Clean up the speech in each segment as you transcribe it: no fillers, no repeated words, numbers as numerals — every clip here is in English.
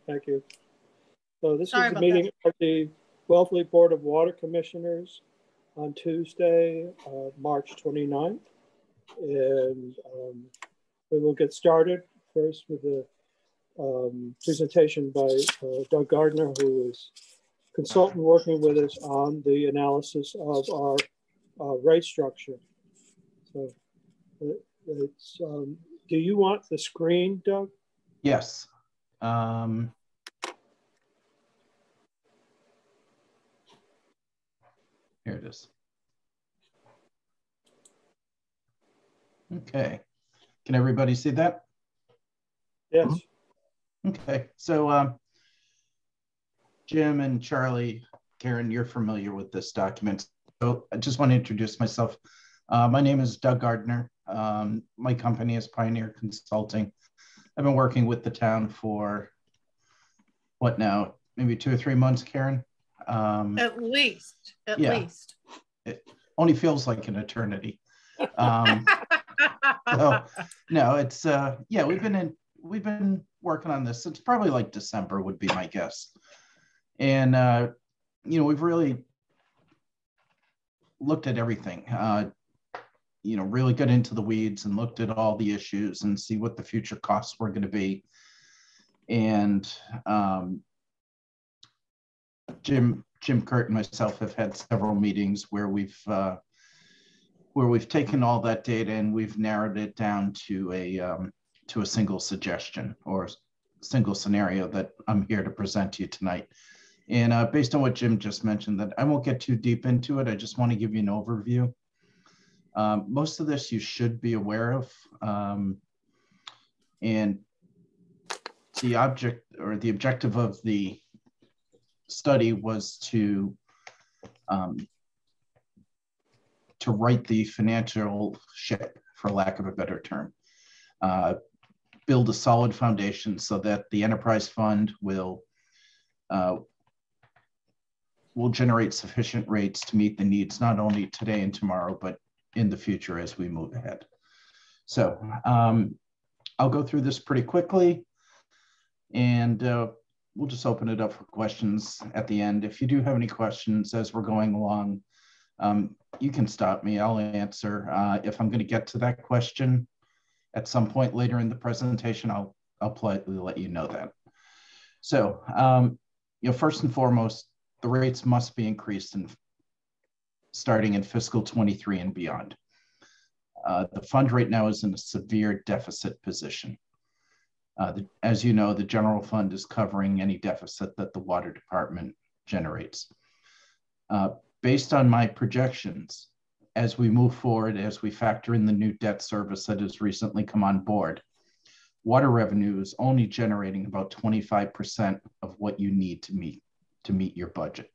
Thank you. So this Sorry is the about meeting that. of the Wellfleet Board of Water Commissioners on Tuesday, March 29th. And we will get started first with a presentation by Doug Gardner, who is consultant working with us on the analysis of our rate structure. So it's, do you want the screen, Doug? Yes. Here it is. Okay. Can everybody see that? Yes. Okay. So Jim and Charlie, Karen, you're familiar with this document. So I just want to introduce myself. My name is Doug Gardner. My company is FiveYear Consulting. I've been working with the town for what now? Maybe 2 or 3 months, Karen? At least. It only feels like an eternity. So no, it's yeah, we've been working on this. It's probably like December would be my guess. And you know, we've really looked at everything. You know, really got into the weeds and looked at all the issues and see what the future costs were going to be. And Jim, Kurt, and myself have had several meetings where we've taken all that data and we've narrowed it down to a single suggestion or single scenario that I'm here to present to you tonight. And based on what Jim just mentioned, that I won't get too deep into it. I just want to give you an overview. Most of this you should be aware of. And the objective of the study was to right the financial ship, for lack of a better term. Build a solid foundation so that the enterprise fund will generate sufficient rates to meet the needs not only today and tomorrow, but in the future as we move ahead. So I'll go through this pretty quickly, and we'll just open it up for questions at the end. If you do have any questions as we're going along, you can stop me, I'll answer. If I'm going to get to that question at some point later in the presentation, I'll politely let you know that. So, you know, first and foremost, the rates must be increased starting in fiscal 23 and beyond. The fund right now is in a severe deficit position. As you know, the general fund is covering any deficit that the water department generates. Based on my projections, as we move forward, as we factor in the new debt service that has recently come on board, water revenue is only generating about 25% of what you need to meet your budget.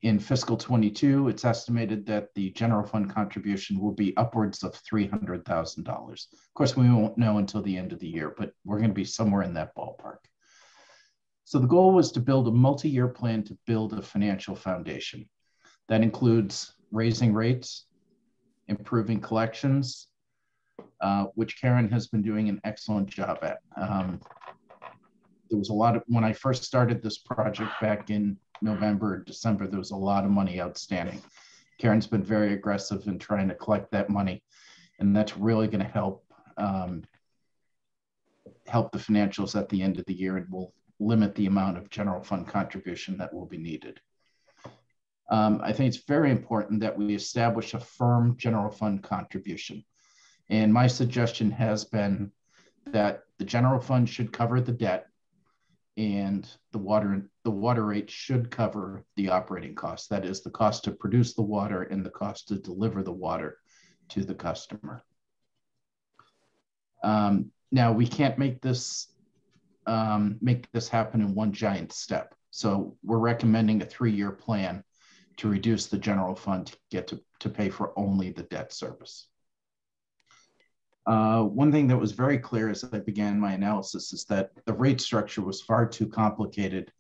In fiscal 22, it's estimated that the general fund contribution will be upwards of $300,000. Of course, we won't know until the end of the year, but we're going to be somewhere in that ballpark. So the goal was to build a multi-year plan to build a financial foundation. That includes raising rates, improving collections, which Karen has been doing an excellent job at. There was a lot of, when I first started this project back in November, December, there was a lot of money outstanding. Karen's been very aggressive in trying to collect that money, and that's really going to help the financials at the end of the year, and will limit the amount of general fund contribution that will be needed. I think it's very important that we establish a firm general fund contribution. And my suggestion has been that the general fund should cover the debt, and the water rate should cover the operating costs. That is the cost to produce the water and the cost to deliver the water to the customer. Now we can't make this happen in one giant step. So we're recommending a 3-year plan to reduce the general fund to get to pay for only the debt service. One thing that was very clear as I began my analysis is that the rate structure was far too complicated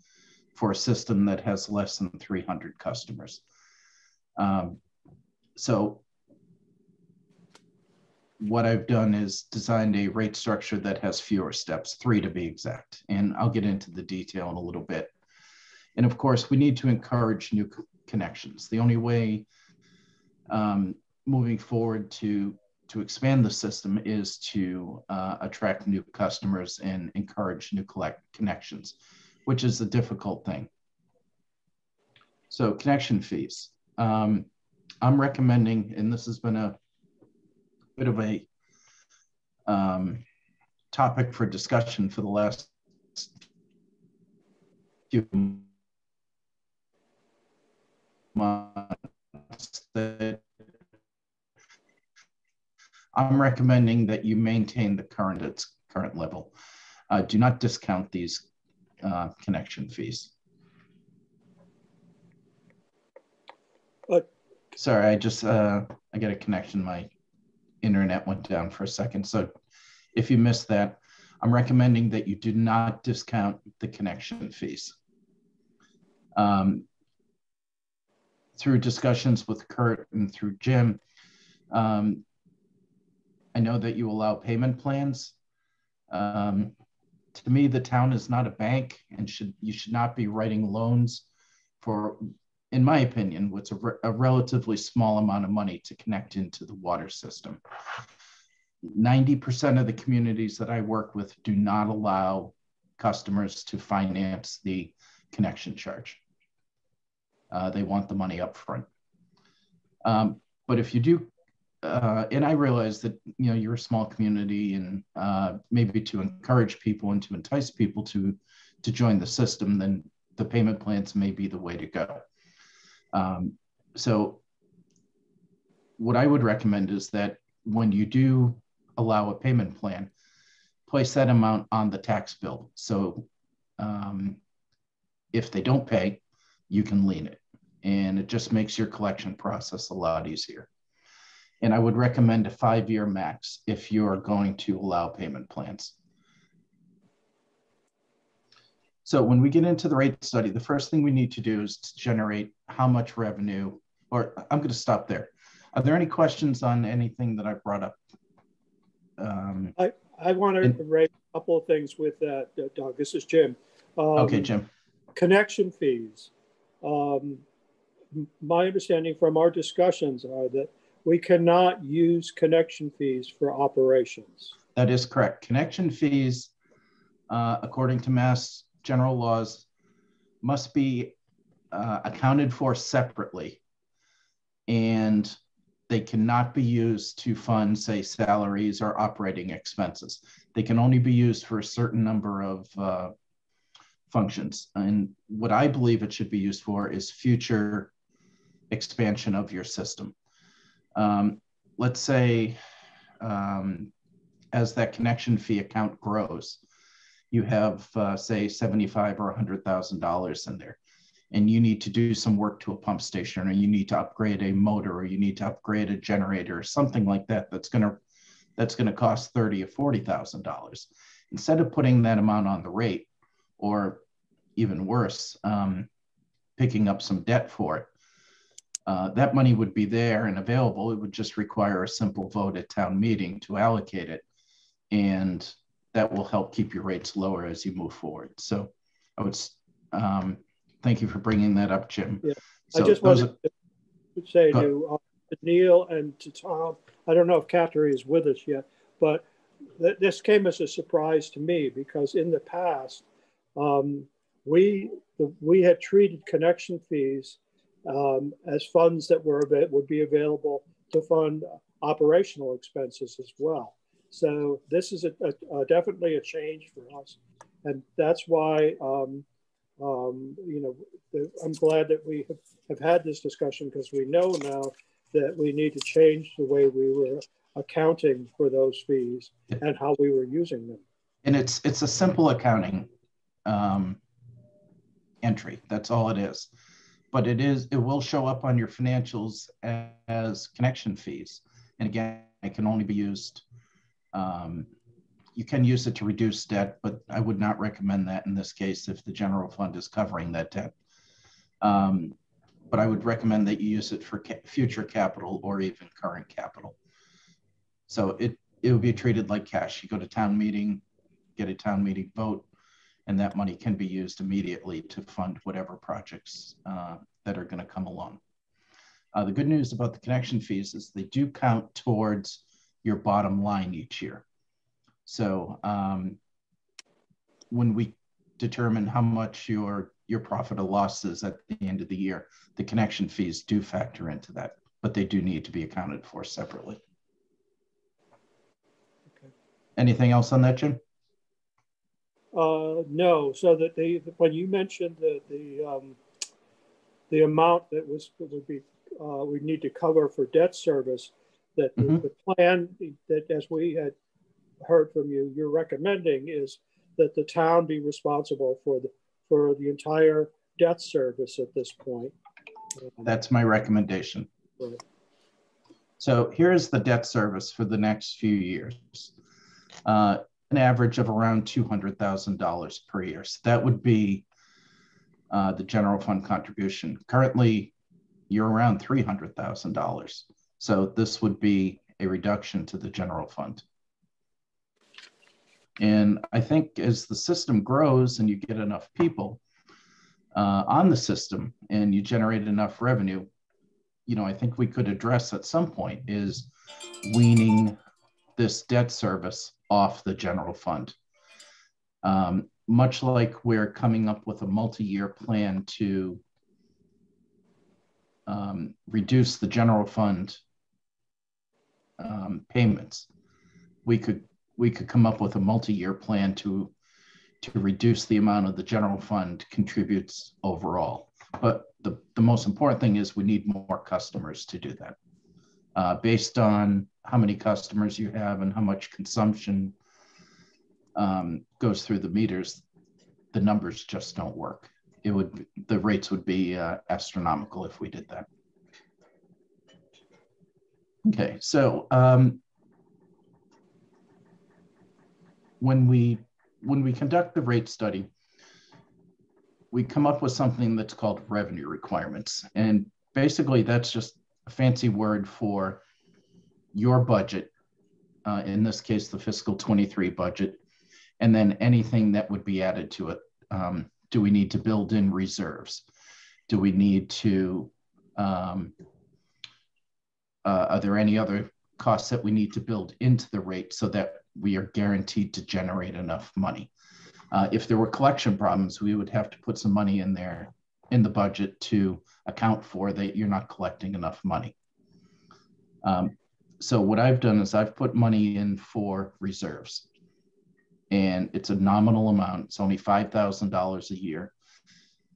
for a system that has less than 300 customers. So what I've done is designed a rate structure that has fewer steps, 3 to be exact. And I'll get into the detail in a little bit. And of course, we need to encourage new connections. The only way moving forward to expand the system is to attract new customers and encourage new connections, which is a difficult thing. So connection fees. I'm recommending, and this has been a bit of a topic for discussion for the last few months, that I'm recommending that you maintain the current level. Do not discount these connection fees. Sorry, I got a connection. My internet went down for a second. So if you missed that, I'm recommending that you do not discount the connection fees. Through discussions with Kurt and through Jim, I know that you allow payment plans. To me, the town is not a bank, and you should not be writing loans for, in my opinion, what's a relatively small amount of money to connect into the water system. 90% of the communities that I work with do not allow customers to finance the connection charge. They want the money up front. But if you do, and I realize that you're a small community, and maybe to encourage people and to entice people to join the system, then the payment plans may be the way to go. So what I would recommend is that when you do allow a payment plan, place that amount on the tax bill. So if they don't pay, you can lien it, and it just makes your collection process a lot easier. And I would recommend a 5-year max if you're going to allow payment plans. So when we get into the rate study, the first thing we need to do is to generate how much revenue, or I'm going to stop there. Are there any questions on anything that I brought up? I want to raise a couple of things with that, Doug. This is Jim. Okay, Jim. Connection fees. My understanding from our discussions are that we cannot use connection fees for operations. That is correct. Connection fees, according to Mass General laws, must be accounted for separately, and they cannot be used to fund, say, salaries or operating expenses. They can only be used for a certain number of functions. And what I believe it should be used for is future expansion of your system. Let's say as that connection fee account grows, you have say $75,000 or $100,000 in there, and you need to do some work to a pump station, or you need to upgrade a motor, or you need to upgrade a generator, or something like that. That's gonna cost $30,000 or $40,000. Instead of putting that amount on the rate, or even worse, picking up some debt for it, that money would be there and available. It would just require a simple vote at town meeting to allocate it, and that will help keep your rates lower as you move forward. So I would thank you for bringing that up, Jim. Yeah. So I just wanted to say to Neil and to Tom, I don't know if Kateri is with us yet, but this came as a surprise to me, because in the past, we had treated connection fees as funds that would be available to fund operational expenses as well. So this is definitely a change for us, and that's why I'm glad that we have had this discussion, because we know now that we need to change the way we were accounting for those fees and how we were using them. And it's a simple accounting entry. That's all it is. But it will show up on your financials as connection fees. And again, it can only be used. You can use it to reduce debt, but I would not recommend that in this case if the general fund is covering that debt. But I would recommend that you use it for future capital or even current capital. So it would be treated like cash. You go to town meeting, get a town meeting vote, and that money can be used immediately to fund whatever projects that are going to come along. The good news about the connection fees is they do count towards your bottom line each year. So when we determine how much your profit or loss is at the end of the year, the connection fees do factor into that, but they do need to be accounted for separately. Okay. Anything else on that, Jim? No. So that when you mentioned the amount that would be we need to cover for debt service, that the plan that, as we had heard from you, you're recommending is that the town be responsible for the entire debt service at this point. That's my recommendation. Right. So here's the debt service for the next few years. An average of around $200,000 per year. So that would be the general fund contribution. Currently, you're around $300,000. So this would be a reduction to the general fund. And I think as the system grows and you get enough people on the system and you generate enough revenue, you know, I think we could address at some point is weaning this debt service off the general fund. Much like we're coming up with a multi-year plan to reduce the general fund payments, we could come up with a multi-year plan to reduce the amount of the general fund contributes overall. But the most important thing is we need more customers to do that. Based on how many customers you have and how much consumption goes through the meters, the numbers just don't work. The rates would be astronomical if we did that. Okay, so when we conduct the rate study, we come up with something that's called revenue requirements. And basically that's just a fancy word for your budget, in this case, the fiscal 23 budget, and then anything that would be added to it. Do we need to build in reserves? Do we need to, are there any other costs that we need to build into the rate so that we are guaranteed to generate enough money? If there were collection problems, we would have to put some money in there in the budget to account for that you're not collecting enough money. So what I've done is I've put money in for reserves, and it's a nominal amount. It's only $5,000 a year.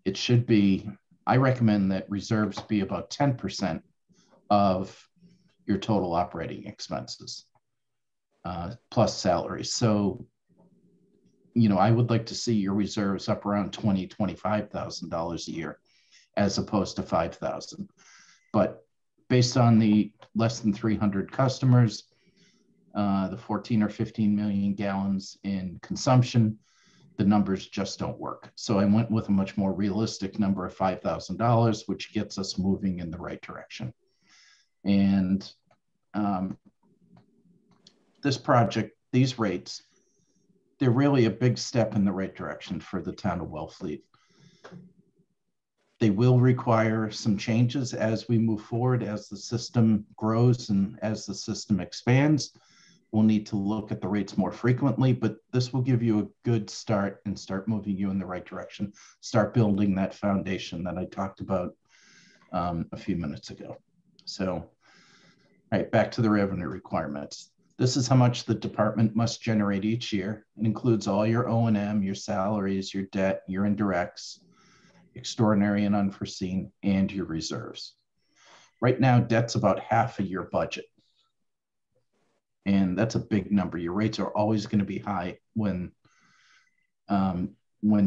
It should be, I recommend that reserves be about 10% of your total operating expenses, plus salaries. So, you know, I would like to see your reserves up around $20,000, $25,000 a year, as opposed to $5,000. But based on the less than 300 customers, the 14 or 15 million gallons in consumption, the numbers just don't work. So I went with a much more realistic number of $5,000, which gets us moving in the right direction. And this project, these rates, they're really a big step in the right direction for the town of Wellfleet. They will require some changes as we move forward, as the system grows and as the system expands. We'll need to look at the rates more frequently, but this will give you a good start and start moving you in the right direction. Start building that foundation that I talked about a few minutes ago. So, all right, back to the revenue requirements. This is how much the department must generate each year. It includes all your O&M, your salaries, your debt, your indirects, extraordinary and unforeseen, and your reserves. Right now, debt's about half of your budget. And that's a big number. Your rates are always going to be high when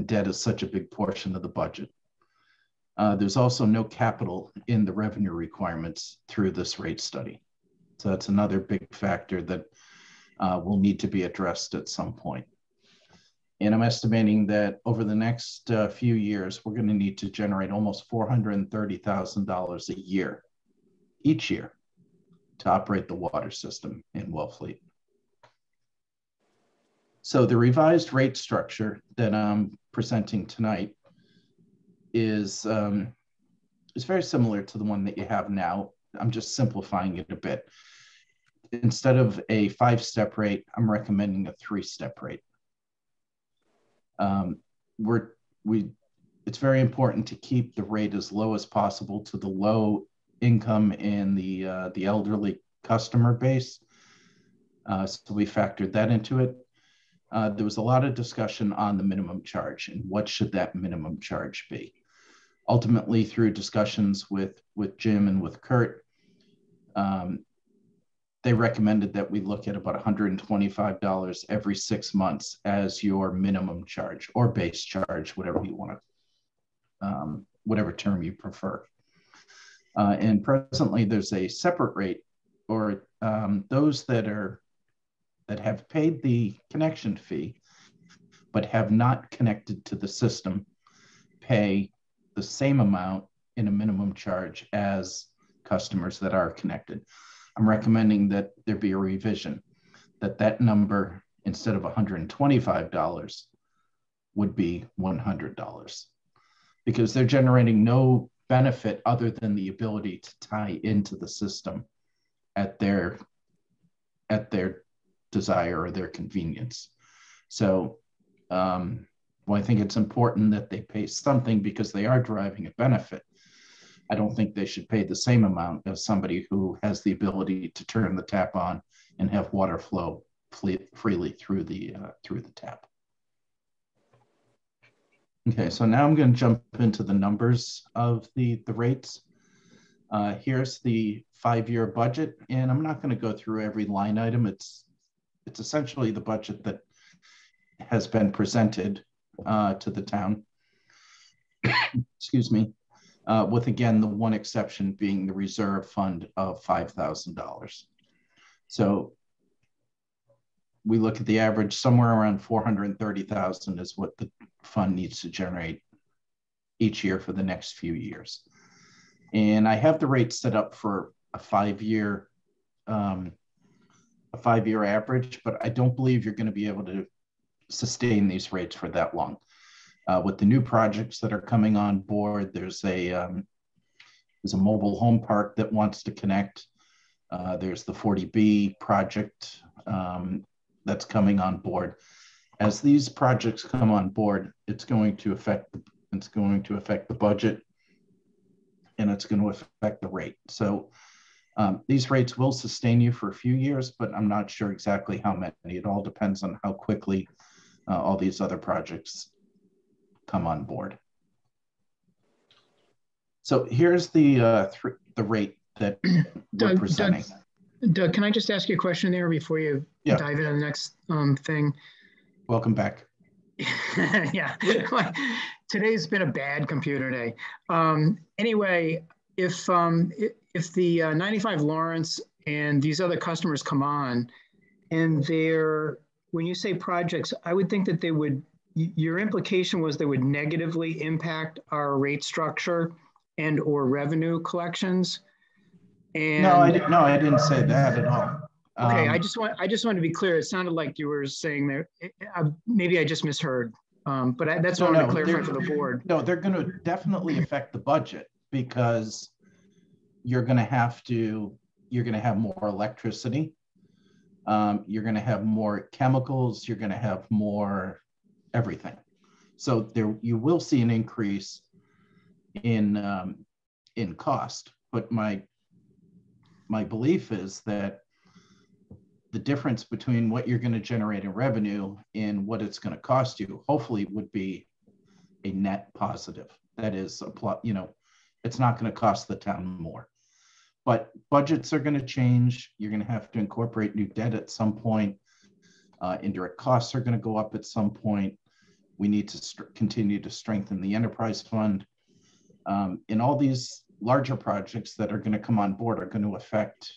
debt is such a big portion of the budget. There's also no capital in the revenue requirements through this rate study. So that's another big factor that will need to be addressed at some point. And I'm estimating that over the next few years, we're going to need to generate almost $430,000 a year, each year, to operate the water system in Wellfleet. So the revised rate structure that I'm presenting tonight is very similar to the one that you have now. I'm just simplifying it a bit. Instead of a 5-step rate, I'm recommending a 3-step rate. It's very important to keep the rate as low as possible to the low income and the elderly customer base. So we factored that into it. There was a lot of discussion on the minimum charge and what should that minimum charge be. Ultimately, through discussions with Jim and with Kurt, they recommended that we look at about $125 every 6 months as your minimum charge or base charge, whatever you want to, whatever term you prefer. And presently, there's a separate rate, or those that have paid the connection fee but have not connected to the system pay the same amount in a minimum charge as customers that are connected. I'm recommending that there be a revision, that number, instead of $125, would be $100, because they're generating no benefit other than the ability to tie into the system at their desire or their convenience. So well, I think it's important that they pay something because they are deriving a benefit. I don't think they should pay the same amount as somebody who has the ability to turn the tap on and have water flow freely through the tap. Okay, so now I'm going to jump into the numbers of the rates. Here's the 5-year budget, and I'm not going to go through every line item. It's essentially the budget that has been presented to the town. Excuse me. With, again, the one exception being the reserve fund of $5,000. So we look at the average, somewhere around 430,000 is what the fund needs to generate each year for the next few years. And I have the rate set up for a 5-year average, but I don't believe you're going to be able to sustain these rates for that long. With the new projects that are coming on board, there's a mobile home park that wants to connect. There's the 40B project that's coming on board. As these projects come on board, it's going to affect the budget, and it's going to affect the rate. So these rates will sustain you for a few years, but I'm not sure exactly how many. It all depends on how quickly all these other projects come on board. So here's the rate that we're presenting. Doug, can I just ask you a question there before you dive into the next thing? Welcome back. Yeah, today's been a bad computer day. Anyway, if the 95 Lawrence and these other customers come on, and when you say projects, I would think that they would. Your implication was they would negatively impact our rate structure and or revenue collections. And no, I didn't say that at all. Okay, I just want to be clear. It sounded like you were saying there. Maybe I just misheard. But that's what I want to clarify for the board. No, they're going to definitely affect the budget because you're going to have more electricity. You're going to have more chemicals. You're going to have more everything. So you will see an increase in cost. But my belief is that the difference between what you're going to generate in revenue and what it's going to cost you, hopefully, would be a net positive. That is, it's not going to cost the town more. But budgets are going to change. You're going to have to incorporate new debt at some point. Indirect costs are going to go up at some point. We need to continue to strengthen the enterprise fund. And all these larger projects that are going to come on board are going to affect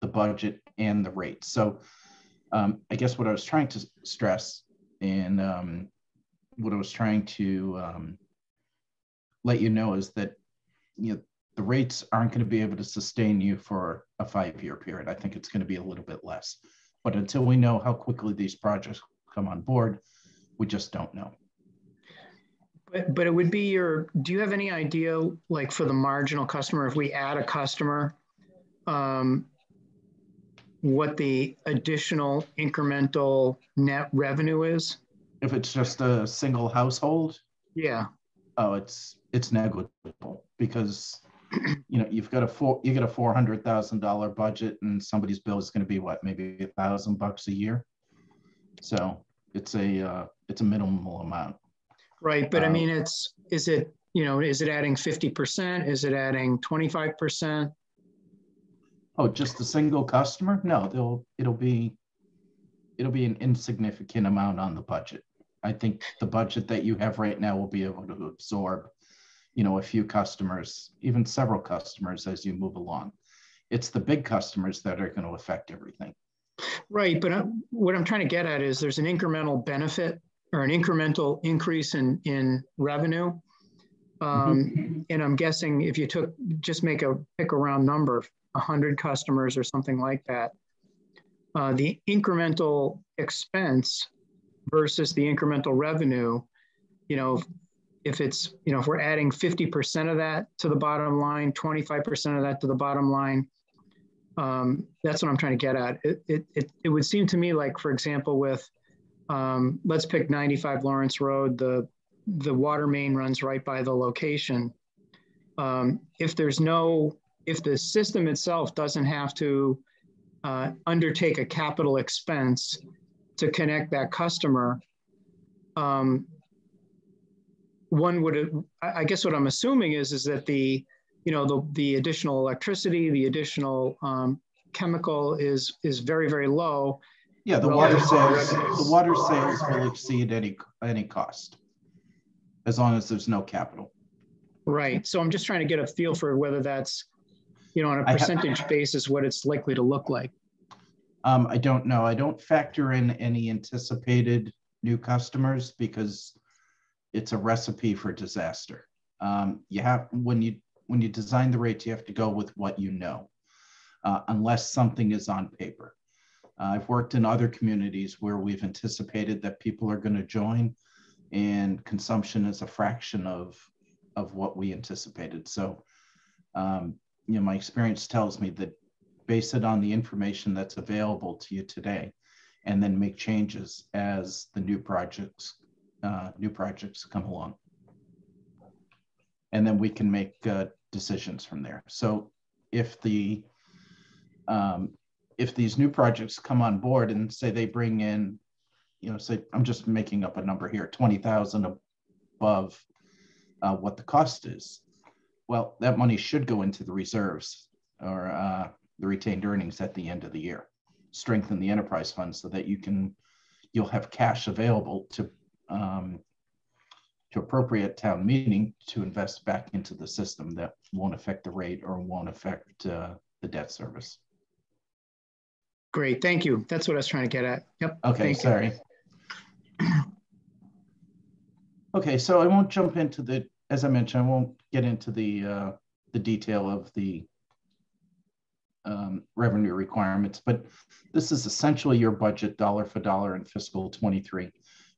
the budget and the rate. So I guess what I was trying to stress and what I was trying to let you know is that the rates aren't going to be able to sustain you for a 5-year period. I think it's going to be a little bit less. But until we know how quickly these projects come on board, we just don't know. But it would be do you have any idea, like for the marginal customer, if we add a customer, what the additional incremental net revenue is? If it's just a single household, yeah. Oh, it's negligible because you know you get a $400,000 budget and somebody's bill is going to be what, maybe $1,000 a year. So it's a minimal amount. Right, but I mean, is it adding 50%? Is it adding 25%? Oh, just a single customer? No, it'll be an insignificant amount on the budget. I think the budget that you have right now will be able to absorb, a few customers, even several customers as you move along. It's the big customers that are going to affect everything. Right, but what I'm trying to get at is there's an incremental benefit or an incremental increase in revenue. And I'm guessing if you pick a round number, 100 customers or something like that, the incremental expense versus the incremental revenue, if we're adding 50% of that to the bottom line, 25% of that to the bottom line, that's what I'm trying to get at. It would seem to me like, for example, with, let's pick 95 Lawrence Road, the water main runs right by the location. If the system itself doesn't have to undertake a capital expense to connect that customer, I guess what I'm assuming is that the additional electricity, the additional chemical is very, very low. Yeah, the water sales will exceed any cost as long as there's no capital. Right. So I'm just trying to get a feel for whether that's, on a percentage basis, what it's likely to look like. I don't know. I don't factor in any anticipated new customers because it's a recipe for disaster. When you design the rates, you have to go with what you know, unless something is on paper. I've worked in other communities where we've anticipated that people are going to join and consumption is a fraction of what we anticipated. So, my experience tells me that base it on the information that's available to you today and then make changes as the new projects come along. And then we can make decisions from there. So if these new projects come on board and say they bring in, say, I'm just making up a number here, 20,000 above what the cost is, well, that money should go into the reserves or the retained earnings at the end of the year, strengthen the enterprise fund so that you'll have cash available to appropriate town meeting to invest back into the system that won't affect the rate or won't affect the debt service. Great, thank you. That's what I was trying to get at. Yep. Okay, sorry. Okay, so I won't jump into as I mentioned, I won't get into the detail of the revenue requirements, but this is essentially your budget dollar for dollar in fiscal 23,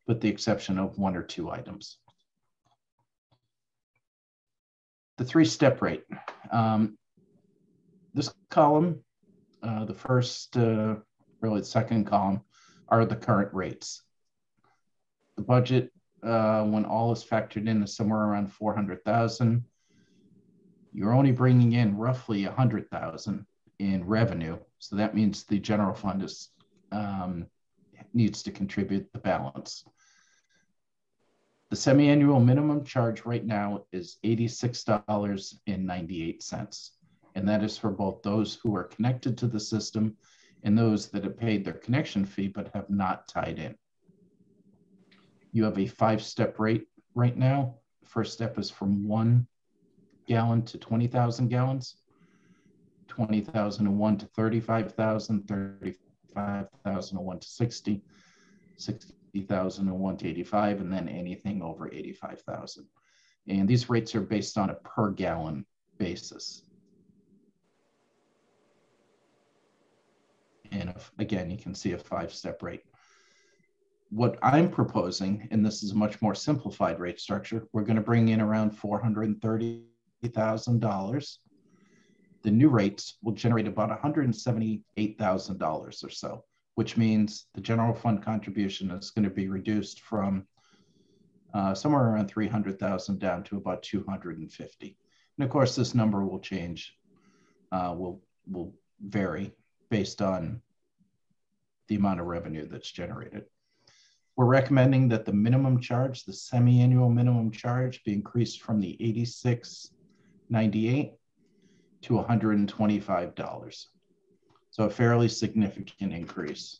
with the exception of one or two items. The three-step rate. This column, the first, really the second column, are the current rates. The budget, when all is factored in, is somewhere around 400,000. You're only bringing in roughly 100,000 in revenue, so that means the general fund needs to contribute the balance. The semi-annual minimum charge right now is $86.98, and that is for both those who are connected to the system and those that have paid their connection fee but have not tied in. You have a 5-step rate right now. First step is from 1 gallon to 20,000 gallons, 20,001 to 35,000, 35,001 to 60, 60,001 to 85, and then anything over 85,000. And these rates are based on a per gallon basis. And if, again, you can see a 5-step rate. What I'm proposing, and this is a much more simplified rate structure, we're going to bring in around $430,000. The new rates will generate about $178,000 or so, which means the general fund contribution is going to be reduced from somewhere around 300,000 down to about 250. And of course, this number will change, will vary based on the amount of revenue that's generated. We're recommending that the minimum charge, the semi-annual minimum charge, be increased from the $86.98 to $125. So a fairly significant increase.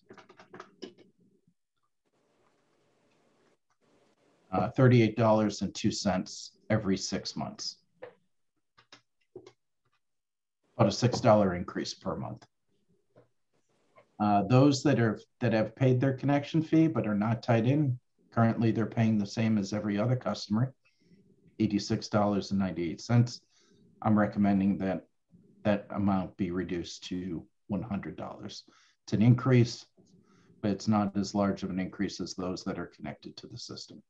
$38.02 every 6 months. About a $6 increase per month. Those that have paid their connection fee but are not tied in, currently they're paying the same as every other customer, $86.98. I'm recommending that that amount be reduced to $100. It's an increase, but it's not as large of an increase as those that are connected to the system.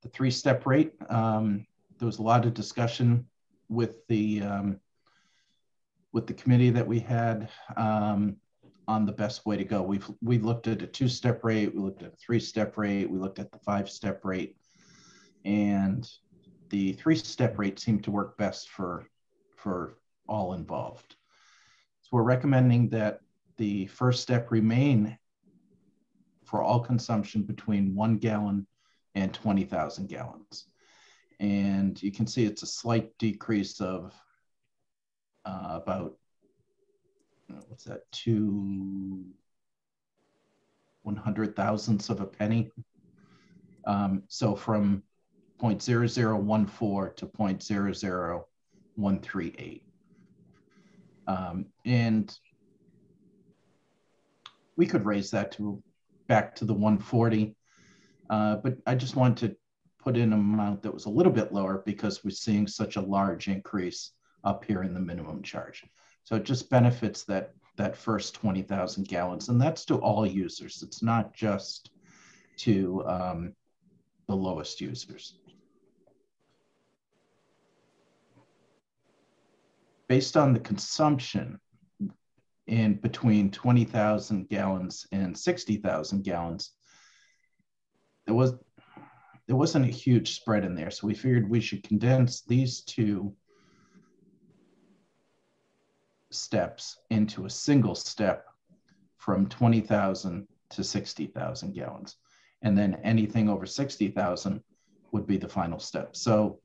The 3-step rate, there was a lot of discussion with the committee that we had on the best way to go. We looked at a 2-step rate, we looked at a 3-step rate, we looked at the 5-step rate, and the 3-step rate seemed to work best for all involved. So we're recommending that the first step remain for all consumption between 1 gallon and 20,000 gallons. And you can see it's a slight decrease of about, what's that, 1/100,000ths of a penny. So from 0.0014 to 0.00138. And we could raise that back to the 140, but I just wanted to put in an amount that was a little bit lower because we're seeing such a large increase up here in the minimum charge. So it just benefits that first 20,000 gallons, and that's to all users. It's not just to the lowest users. Based on the consumption in between 20,000 gallons and 60,000 gallons, there wasn't a huge spread in there. So we figured we should condense these 2 steps into a single step from 20,000 to 60,000 gallons. And then anything over 60,000 would be the final step. So,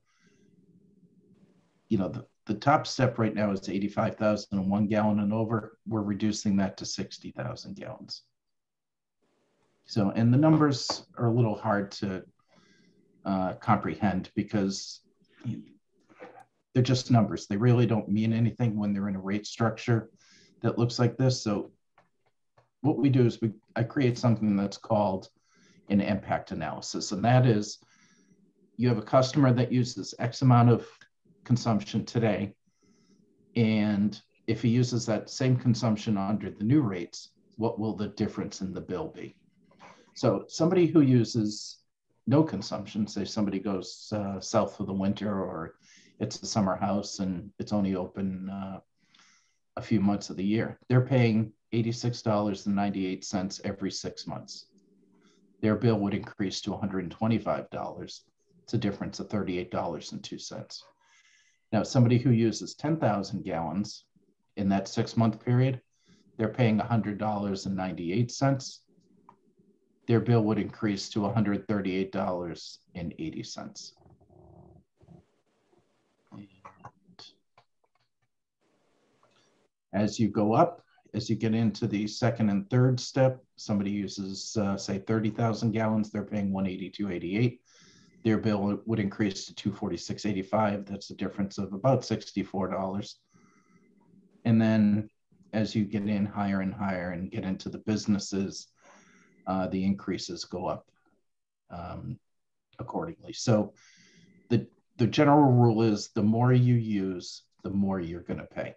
you know, the top step right now is 85,001 gallon and over. We're reducing that to 60,000 gallons. So, and the numbers are a little hard to comprehend because they're just numbers. They really don't mean anything when they're in a rate structure that looks like this. So what we do is I create something that's called an impact analysis. And that is, you have a customer that uses X amount of consumption today. And if he uses that same consumption under the new rates, what will the difference in the bill be? So somebody who uses no consumption, say somebody goes south for the winter, or it's a summer house and it's only open a few months of the year, they're paying $86.98 every 6 months. Their bill would increase to $125. It's a difference of $38.02. Now, somebody who uses 10,000 gallons in that 6-month period, they're paying $100.98. Their bill would increase to $138.80. As you go up, as you get into the second and third step, somebody uses, say, 30,000 gallons, they're paying $182.88. Their bill would increase to $246.85. That's a difference of about $64. And then as you get in higher and higher and get into the businesses, the increases go up accordingly. So the general rule is the more you use, the more you're going to pay.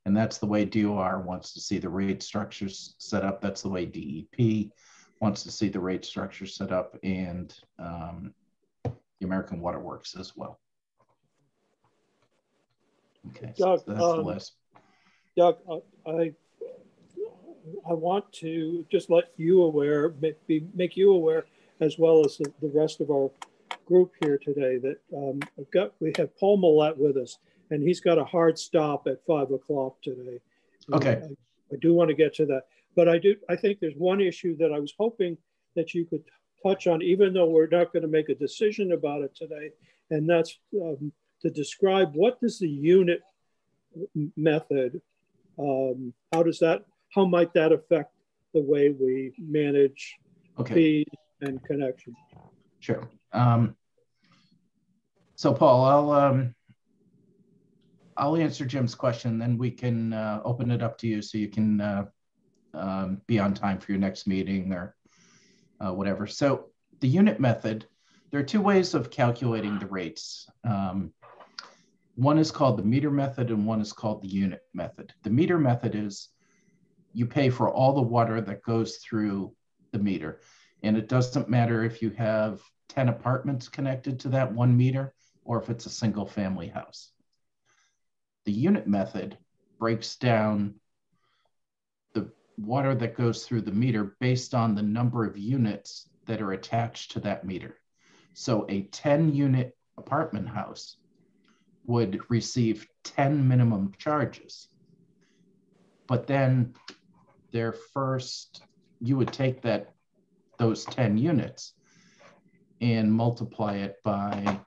And that's the way DOR wants to see the rate structures set up. That's the way DEP wants to see the rate structure set up, and the American Water Works as well. Okay, Doug, so that's the list. Doug, I want to just let you aware, make you aware, as well as the rest of our group here today, that we have Paul Millett with us, and he's got a hard stop at 5 o'clock today. Okay. I do want to get to that, but I think there's one issue that I was hoping that you could touch on, even though we're not going to make a decision about it today, and that's to describe what is the unit method. How might that affect the way we manage feed and connection? Sure. So Paul, I'll answer Jim's question, then we can open it up to you so you can be on time for your next meeting or whatever. So the unit method, there are two ways of calculating the rates. One is called the meter method and one is called the unit method. The meter method is you pay for all the water that goes through the meter. And it doesn't matter if you have 10 apartments connected to that 1 meter or if it's a single family house. The unit method breaks down the water that goes through the meter based on the number of units that are attached to that meter. So a 10-unit apartment house would receive 10 minimum charges. But then you would take those 10 units and multiply it by,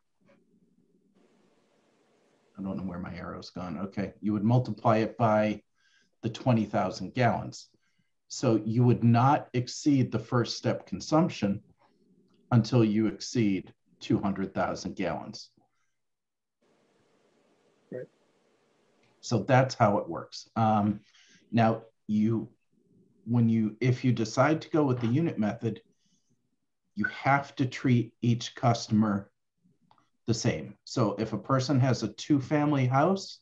I don't know where my arrow's gone. Okay, you would multiply it by the 20,000 gallons. So you would not exceed the first step consumption until you exceed 200,000 gallons. Right. So that's how it works. Now, if you decide to go with the unit method, you have to treat each customer the same. So if a person has a 2-family house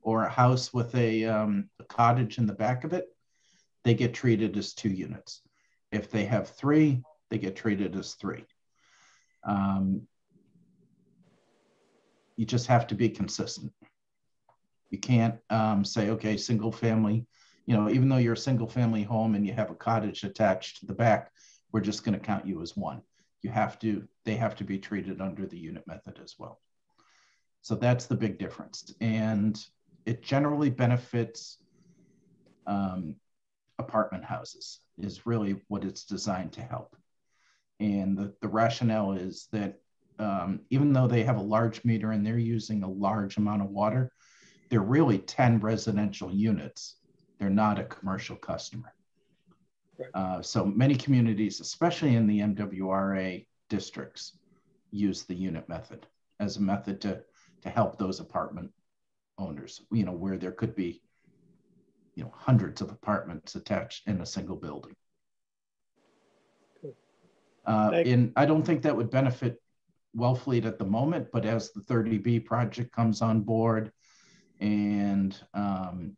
or a house with a cottage in the back of it, they get treated as 2 units. If they have 3, they get treated as 3. You just have to be consistent. You can't say, okay, single family, even though you're a single family home and you have a cottage attached to the back, we're just going to count you as 1. They have to be treated under the unit method as well. So that's the big difference. And it generally benefits apartment houses is really what it's designed to help. And the rationale is that even though they have a large meter and they're using a large amount of water, they're really 10 residential units. They're not a commercial customer. Right. So many communities, especially in the MWRA districts, use the unit method as a method to help those apartment owners, where there could be, hundreds of apartments attached in a single building. And I don't think that would benefit Wellfleet at the moment, but as the 30B project comes on board and the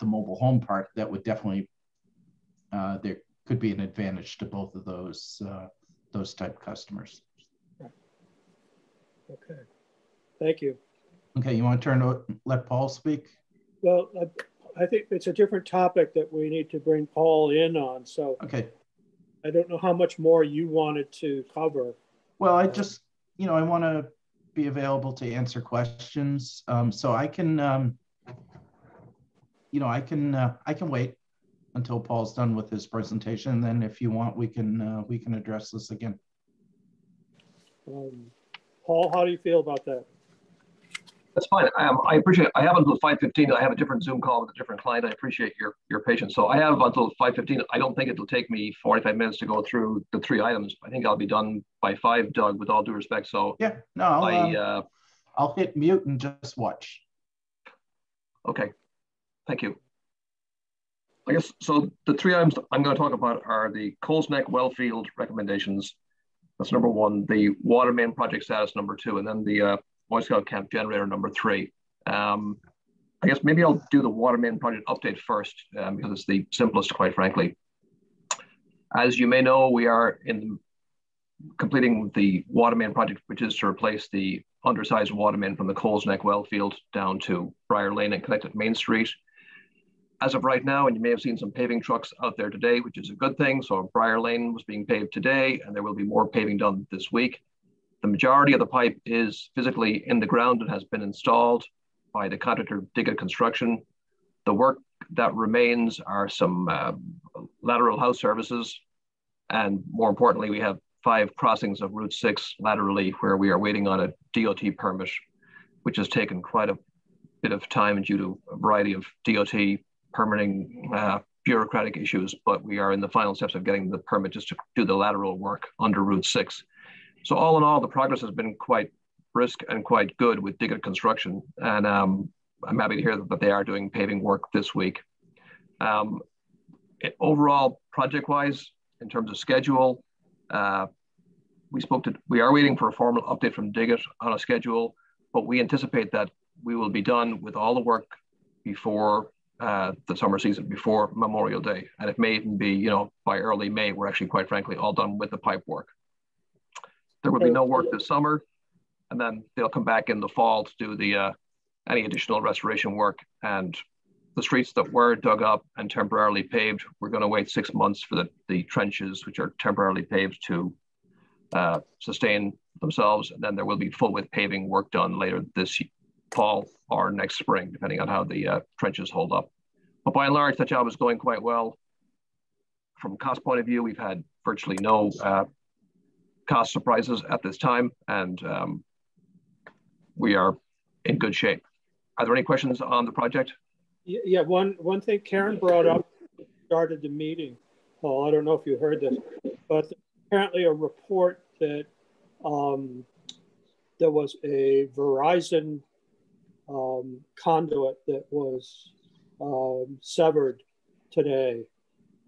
mobile home park, that would definitely, there could be an advantage to both of those type customers. Okay, thank you. Okay, you want to let Paul speak? Well, I think it's a different topic that we need to bring Paul in on. So okay, I don't know how much more you wanted to cover. Well, I just, I want to be available to answer questions. So I can, I can wait until Paul's done with his presentation. And then if you want, we can address this again. Paul, how do you feel about that? That's fine. I appreciate it. I have until 5:15. I have a different Zoom call with a different client. I appreciate your patience. So I have until 5:15. I don't think it'll take me 45 minutes to go through the 3 items. I think I'll be done by 5, Doug, with all due respect. So yeah, no, I'll hit mute and just watch. Okay, thank you. I guess, so the 3 items I'm going to talk about are the Coles Neck Wellfield recommendations. That's number 1, the water main project status number 2, and then the Boy Scout camp generator number 3. I guess maybe I'll do the water main project update first because it's the simplest, quite frankly. As you may know, we are completing the water main project, which is to replace the undersized water main from the Coles Neck Wellfield down to Briar Lane and connect at Main Street. As of right now, and you may have seen some paving trucks out there today, which is a good thing. So Briar Lane was being paved today, and there will be more paving done this week. The majority of the pipe is physically in the ground and has been installed by the contractor Digger Construction. The work that remains are some lateral house services. And more importantly, we have 5 crossings of Route 6 laterally where we are waiting on a DOT permit, which has taken quite a bit of time due to a variety of DOT permitting bureaucratic issues, but we are in the final steps of getting the permit just to do the lateral work under Route 6. So all in all, the progress has been quite brisk and quite good with Digger Construction. And I'm happy to hear that they are doing paving work this week. Overall, project-wise, in terms of schedule, we are waiting for a formal update from Digger on a schedule, but we anticipate that we will be done with all the work before the summer season, before Memorial Day. And it may even be, you know, by early May, we're actually, quite frankly, all done with the pipe work. There will be no work this summer, and then they'll come back in the fall to do the any additional restoration work. And the streets that were dug up and temporarily paved, we're going to wait 6 months for the trenches, which are temporarily paved, to sustain themselves. And then there will be full width paving work done later this fall or next spring, depending on how the trenches hold up. But by and large, that job is going quite well. From a cost point of view, we've had virtually no cost surprises at this time, and we are in good shape. Are there any questions on the project? Yeah, one thing Karen brought up started the meeting, Paul. I don't know if you heard this, but apparently a report that there was a Verizon conduit that was severed today.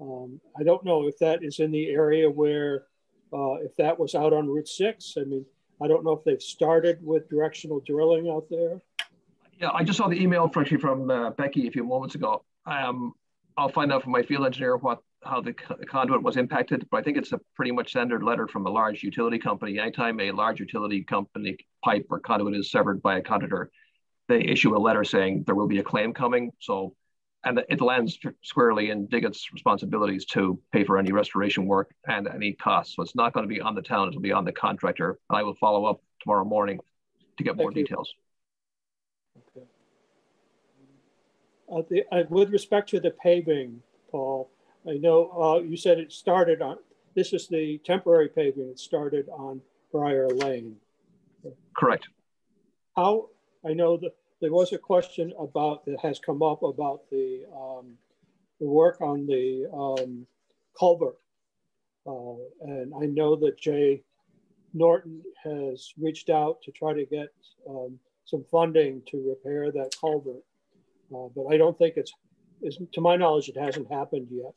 I don't know if that is in the area where, if that was out on Route 6. I mean, I don't know if they've started with directional drilling out there. Yeah, I just saw the email from Becky a few moments ago. I'll find out from my field engineer how the conduit was impacted, but I think it's a pretty much standard letter from a large utility company. Anytime a large utility company pipe or conduit is severed by a contractor, they issue a letter saying there will be a claim coming. So, and it lands squarely in Diggett's responsibilities to pay for any restoration work and any costs. So it's not going to be on the town, it'll be on the contractor. And I will follow up tomorrow morning to get more details. Okay. With respect to the paving, Paul, I know you said it started on, this is the temporary paving, it started on Briar Lane. Correct. How, I know that there was a question about, that has come up about the work on the culvert. And I know that Jay Norton has reached out to try to get some funding to repair that culvert. But I don't think it's, to my knowledge, it hasn't happened yet.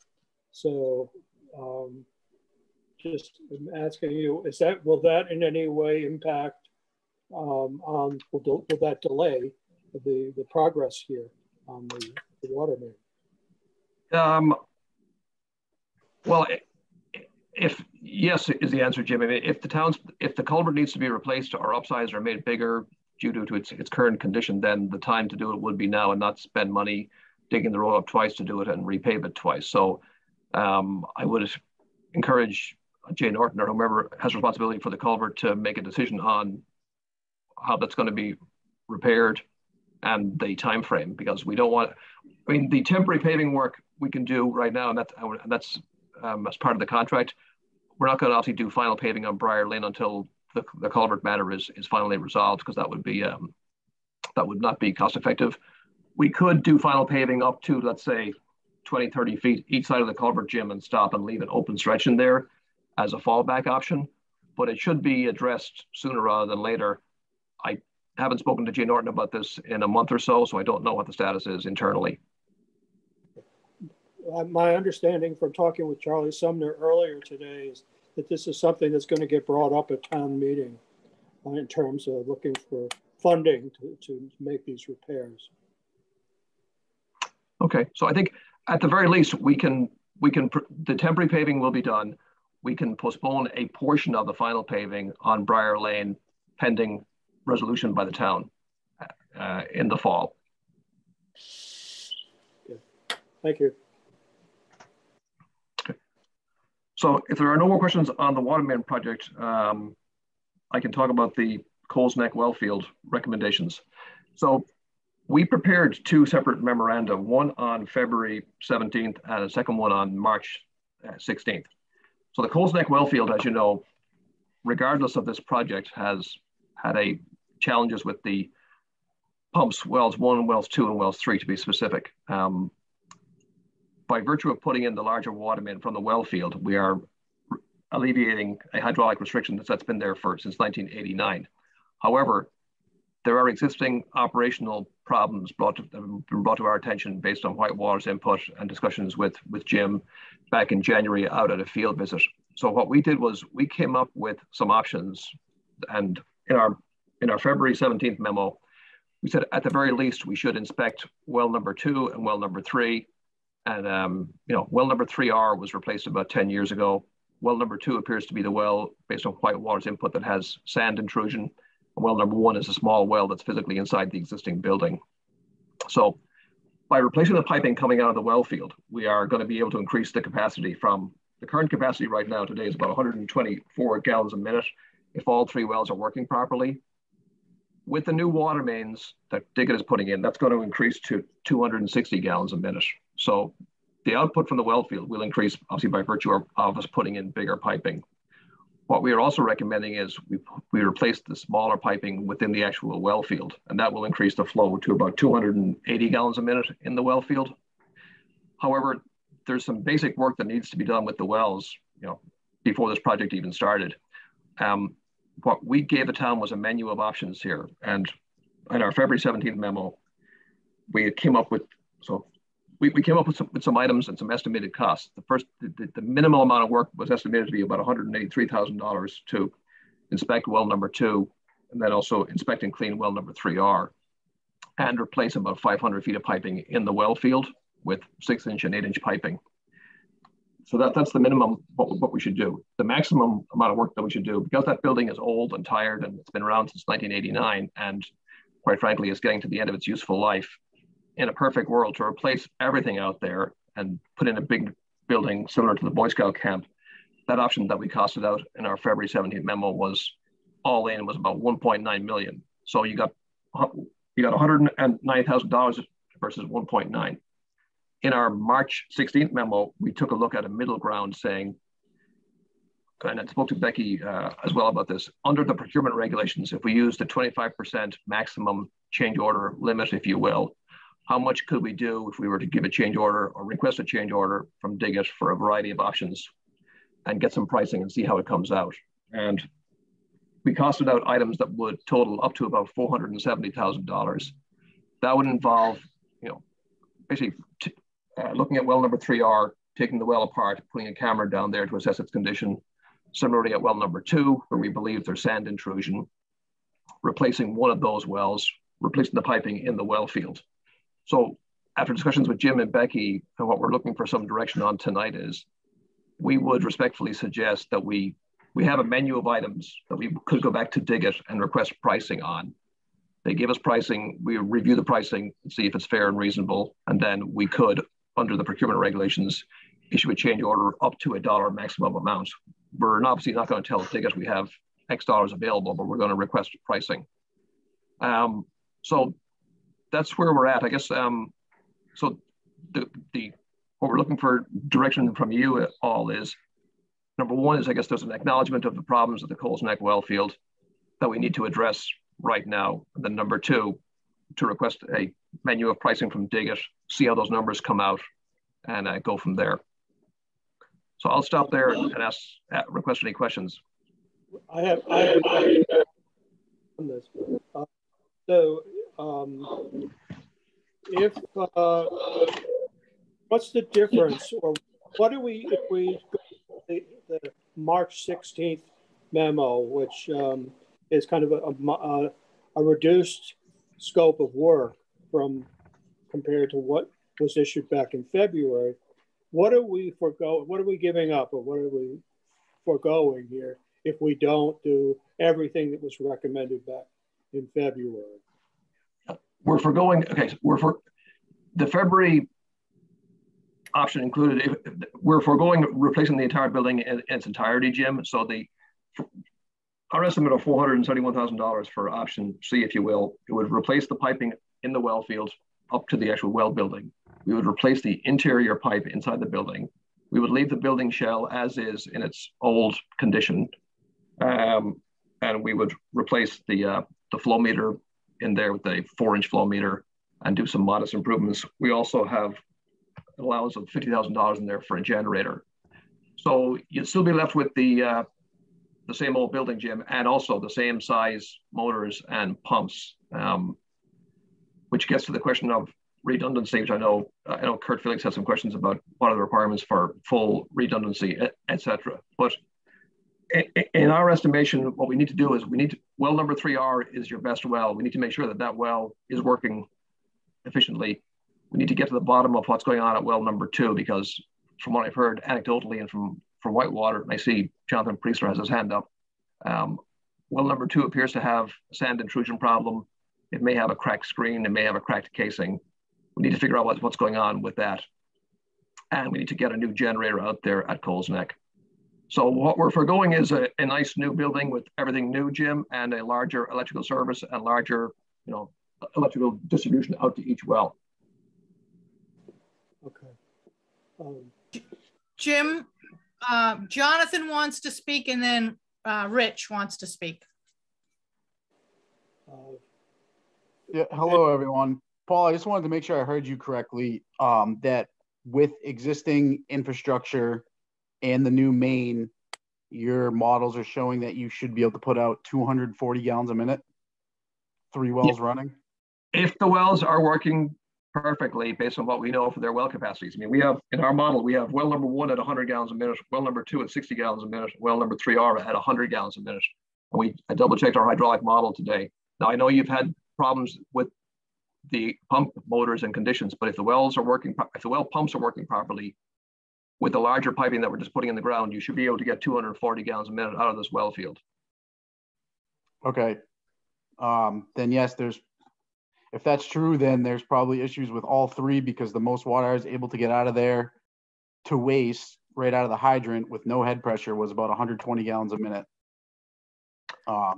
So just asking you, will that in any way impact will that delay the progress here on the water main? Well, if yes is the answer, Jim. I mean, if the culvert needs to be replaced or upsized or made bigger due to its current condition, then the time to do it would be now and not spend money digging the road up twice to do it and repave it twice. So I would encourage Jay Norton or whomever has responsibility for the culvert to make a decision on how that's going to be repaired and the time frame, because we don't want, I mean, the temporary paving work we can do right now, and that's as part of the contract. We're not going to obviously do final paving on Briar Lane until the culvert matter is finally resolved, because that would be that would not be cost effective. We could do final paving up to, let's say, 20, 30 feet each side of the culvert, Jim, and stop and leave an open stretch in there as a fallback option, but it should be addressed sooner rather than later. I haven't spoken to Jay Norton about this in a month or so, so I don't know what the status is internally. My understanding from talking with Charlie Sumner earlier today is that this is something that's going to get brought up at town meeting in terms of looking for funding to make these repairs. Okay, so I think at the very least, the temporary paving will be done. We can postpone a portion of the final paving on Briar Lane pending resolution by the town in the fall. Yeah. Thank you. Okay. So if there are no more questions on the water main project, I can talk about the Coles Neck Wellfield recommendations. So we prepared two separate memoranda, one on February 17th and a second one on March 16th. So the Coles Neck Wellfield, as you know, regardless of this project, has had challenges with the pumps, wells 1, wells 2, and wells 3 to be specific. By virtue of putting in the larger water main from the Wellfield, we are alleviating a hydraulic restriction that's been there since 1989. However, there are existing operational problems brought to our attention based on Whitewater's input and discussions with Jim back in January out at a field visit. So what we did was we came up with some options, and in our February 17th memo, we said at the very least we should inspect well number 2 and well number 3. And well number 3R was replaced about 10 years ago. Well number 2 appears to be the well based on Whitewater's input that has sand intrusion. Well number 1 is a small well that's physically inside the existing building. So by replacing the piping coming out of the Wellfield, we are going to be able to increase the capacity from the current capacity right now today is about 124 gallons a minute if all 3 wells are working properly. With the new water mains that Diggett is putting in, that's going to increase to 260 gallons a minute. So the output from the Wellfield will increase obviously by virtue of us putting in bigger piping. What we are also recommending is we replace the smaller piping within the actual Wellfield, and that will increase the flow to about 280 gallons a minute in the Wellfield. However, there's some basic work that needs to be done with the wells, before this project even started. What we gave the town was a menu of options here, and in our February 17th memo, we came up with some items and some estimated costs. The minimal amount of work was estimated to be about $183,000 to inspect well number 2, and then also inspect and clean well number 3R, and replace about 500 feet of piping in the well field with 6-inch and 8-inch piping. So that's the minimum what we should do. The maximum amount of work that we should do, because that building is old and tired and it's been around since 1989, and quite frankly is getting to the end of its useful life, in a perfect world, to replace everything out there and put in a big building similar to the Boy Scout camp, that option that we costed out in our February 17th memo was all in was about 1.9 million. So you got $190,000 versus 1.9. In our March 16th memo, we took a look at a middle ground saying, and I spoke to Becky as well about this, under the procurement regulations, if we use the 25% maximum change order limit, if you will, how much could we do if we were to give a change order or request a change order from Diggett for a variety of options and get some pricing and see how it comes out? And we costed out items that would total up to about $470,000. That would involve, basically looking at well number 3R, taking the well apart, putting a camera down there to assess its condition. Similarly at well number 2, where we believe there's sand intrusion, replacing one of those wells, replacing the piping in the well field. So after discussions with Jim and Becky, and what we're looking for some direction on tonight is, we would respectfully suggest that we have a menu of items that we could go back to Diggett and request pricing on. They give us pricing, we review the pricing, see if it's fair and reasonable, and then we could, under the procurement regulations, issue a change order up to $1 maximum amount. We're obviously not going to tell Diggett we have X dollars available, but we're going to request pricing. So that's where we're at, I guess. So what we're looking for direction from you all is, number one is, I guess there's an acknowledgement of the problems of the Coles Neck Wellfield that we need to address right now. And then number 2, to request a menu of pricing from Diggett, see how those numbers come out, and go from there. So I'll stop there and request any questions. I have on this. What's the difference, or what do we, if we go to the March 16th memo, which is kind of a reduced scope of work compared to what was issued back in February. What are we giving up, or what are we foregoing here if we don't do everything that was recommended back in February? We're foregoing, okay, so the February option included, we're foregoing replacing the entire building in its entirety, Jim. So our estimate of $471,000 for option C, if you will, it would replace the piping in the well field up to the actual well building. We would replace the interior pipe inside the building. We would leave the building shell as is in its old condition. And we would replace the flow meter in there with a 4-inch flow meter and do some modest improvements. We also have an allowance of $50,000 in there for a generator. So you'd still be left with the same old building, Jim, and also the same size motors and pumps, which gets to the question of redundancy, which I know Kurt Felix has some questions about what are the requirements for full redundancy, et cetera. But in our estimation, what we need to do is well number 3R is your best well. We need to make sure that that well is working efficiently. We need to get to the bottom of what's going on at well number 2, because from what I've heard anecdotally and from Whitewater, and I see Jonathan Priestler has his hand up, well number 2 appears to have a sand intrusion problem. It may have a cracked screen, it may have a cracked casing. We need to figure out what's going on with that. And we need to get a new generator out there at Coles Neck. So what we're foregoing is a nice new building with everything new, Jim, and a larger electrical service and larger, electrical distribution out to each well. Okay. Jim, Jonathan wants to speak, and then Rich wants to speak. Yeah, hello, everyone. Paul, I just wanted to make sure I heard you correctly, that with existing infrastructure and the new main, your models are showing that you should be able to put out 240 gallons a minute, 3 wells running? If the wells are working perfectly based on what we know for their well capacities. I mean, we have, in our model, we have well number 1 at 100 gallons a minute, well number 2 at 60 gallons a minute, well number 3R at 100 gallons a minute. And I double checked our hydraulic model today. Now, I know you've had problems with the pump motors and conditions, but if the wells are working, if the well pumps are working properly with the larger piping that we're just putting in the ground, you should be able to get 240 gallons a minute out of this well field. Okay. Then yes, if that's true, then there's probably issues with all 3, because the most water I was able to get out of there to waste right out of the hydrant with no head pressure was about 120 gallons a minute. I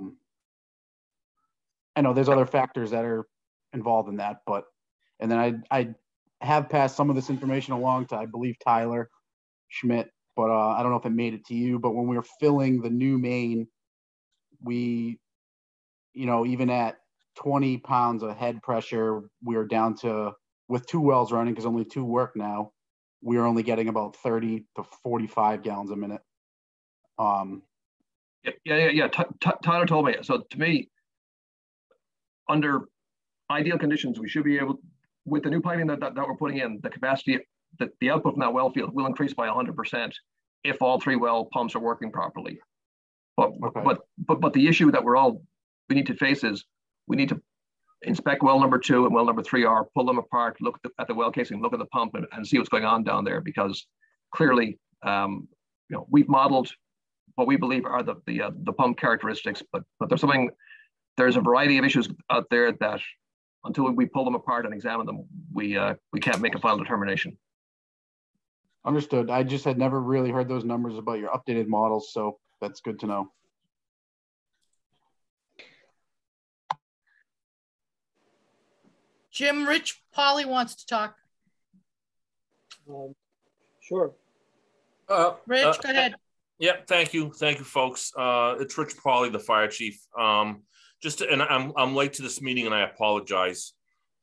know there's other factors that are involved in that, and then I have passed some of this information along to, I believe, Tyler Schmidt, but I don't know if it made it to you. But when we were filling the new main, we, even at 20 pounds of head pressure, we were down to, with 2 wells running, because only 2 work now, we were only getting about 30 to 45 gallons a minute. Yeah. Tyler told me. So to me, under ideal conditions, we should be able, with the new piping that we're putting in, the capacity, the output from that well field will increase by 100% if all 3 well pumps are working properly. But the issue that we need to face is we need to inspect well number 2 and well number 3R, pull them apart, look at the well casing, look at the pump, and see what's going on down there, because clearly, we've modeled what we believe are the pump characteristics, but there's a variety of issues out there that until we pull them apart and examine them, we can't make a final determination. Understood. I just had never really heard those numbers about your updated models, so that's good to know. Jim, Rich, Pauly wants to talk. Sure. Rich, go ahead. Yeah, thank you, folks. It's Rich Pauly, the fire chief. And I'm late to this meeting, and I apologize.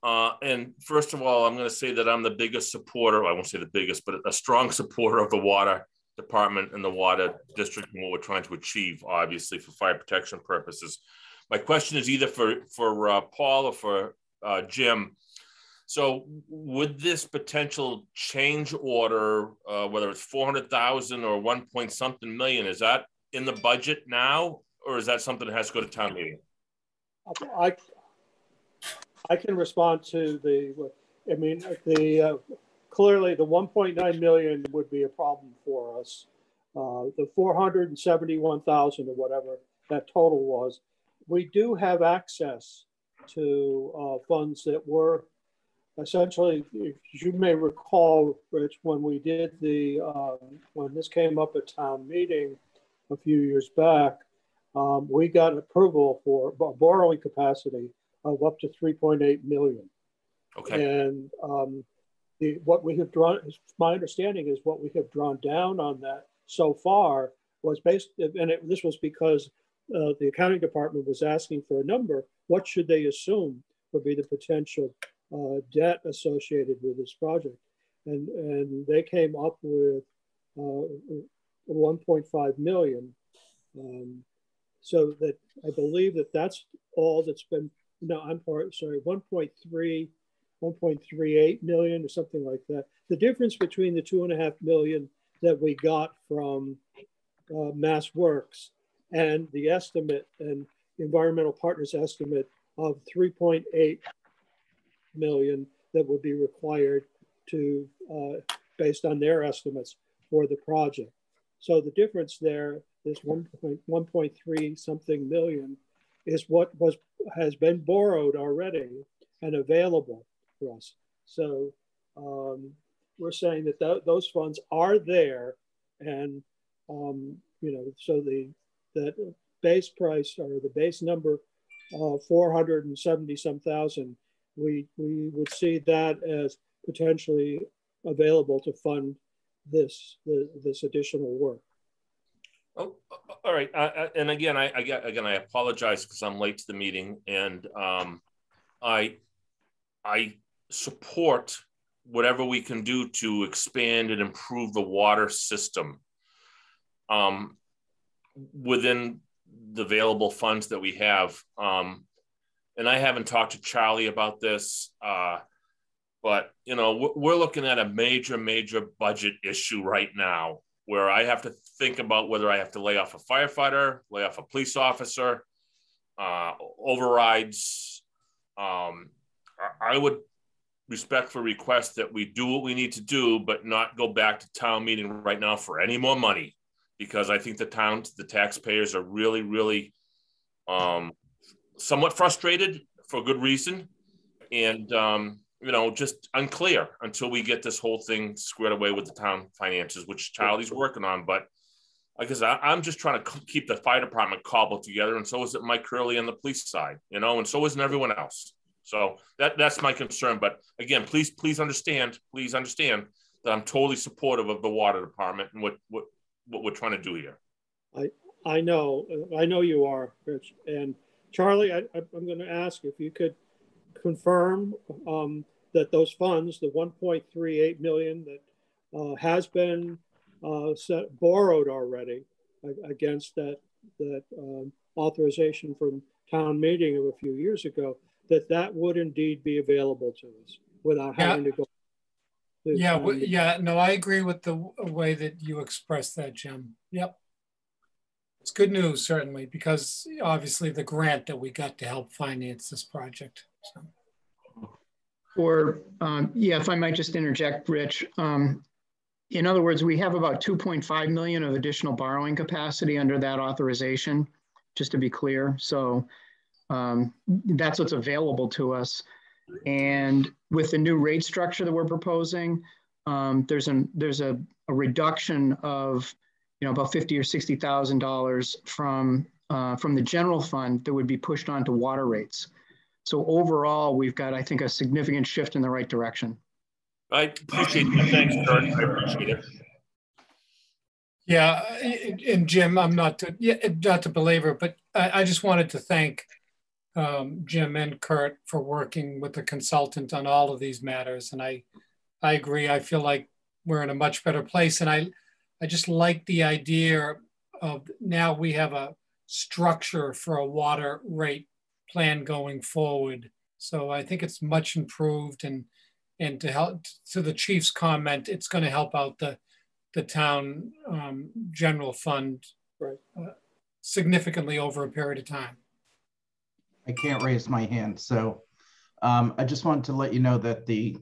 And first of all, I'm going to say that I'm the biggest supporter. I won't say the biggest, but a strong supporter of the water department and the water district and what we're trying to achieve, obviously, for fire protection purposes. My question is either for Paul or for Jim. So would this potential change order, whether it's 400,000 or 1 point something million, is that in the budget now, or is that something that has to go to town meeting? I can respond to I mean, the clearly the 1.9 million would be a problem for us. The 471,000 or whatever that total was, we do have access to funds that were essentially, you may recall, Rich, when we did the, when this came up at town meeting a few years back, we got approval for borrowing capacity of up to 3.8 million. Okay. And what we have drawn, my understanding is what we have drawn down on that so far was based, and this was because the accounting department was asking for a number. What should they assume would be the potential debt associated with this project? And they came up with 1.5 million. So that I believe that that's all that's been, no, I'm sorry, 1.38 million or something like that. The difference between the 2.5 million that we got from Mass Works and the estimate and Environmental Partners estimate of 3.8 million that would be required to, based on their estimates for the project. So the difference there, this 1.3 something million, is what has been borrowed already and available for us. So we're saying that those funds are there, and you know, so that base price or the base number of 470 some thousand, we would see that as potentially available to fund this additional work. Oh, all right. And again, I apologize because I'm late to the meeting, and I support whatever we can do to expand and improve the water system within the available funds that we have. And I haven't talked to Charlie about this, but you know, we're looking at a major budget issue right now, where I have to think about whether I have to lay off a firefighter, lay off a police officer, overrides. I would respectfully request that we do what we need to do, but not go back to town meeting right now for any more money, because I think the taxpayers are really somewhat frustrated for good reason. And, you know, just unclear until we get this whole thing squared away with the town finances, which Charlie's working on. But like I said, I'm just trying to keep the fire department cobbled together. And so is it Mike Curley on the police side, you know, and so isn't everyone else. So that's my concern. But again, please understand that I'm totally supportive of the water department and what we're trying to do here. I know you are, Rich. And Charlie, I'm going to ask if you could confirm that those funds, the 1.38 million that has been borrowed already against that authorization from town meeting of a few years ago, that would indeed be available to us without having to go. No, I agree with the way that you expressed that, Jim. Yep. It's good news, certainly, because obviously the grant that we got to help finance this project. So. Or, if I might just interject, Rich. In other words, we have about 2.5 million of additional borrowing capacity under that authorization, just to be clear. So that's what's available to us. And with the new rate structure that we're proposing, there's a reduction of, you know, about $50,000 or $60,000 from the general fund that would be pushed onto water rates. So overall, we've got, I think, a significant shift in the right direction. I appreciate that. Thanks, Kurt. I appreciate it. Yeah, and Jim, I'm not to belabor, but I just wanted to thank Jim and Kurt for working with the consultant on all of these matters. And I agree. I feel like we're in a much better place. And I just like the idea of now we have a structure for a water rate plan going forward. So I think it's much improved, and to help to the chief's comment, it's going to help out the town general fund significantly over a period of time. I can't raise my hand, so I just wanted to let you know that the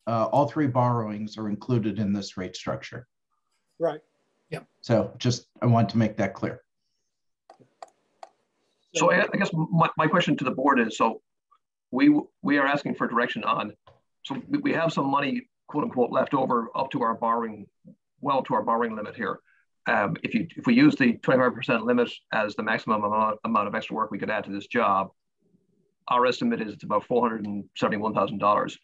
all three borrowings are included in this rate structure. Right. Yeah. So just, I want to make that clear. So I guess my question to the board is, so we are asking for direction on, so we have some money, quote unquote, left over up to our borrowing, well to our borrowing limit here. If we use the 25% limit as the maximum amount of extra work we could add to this job, our estimate is it's about $471,000.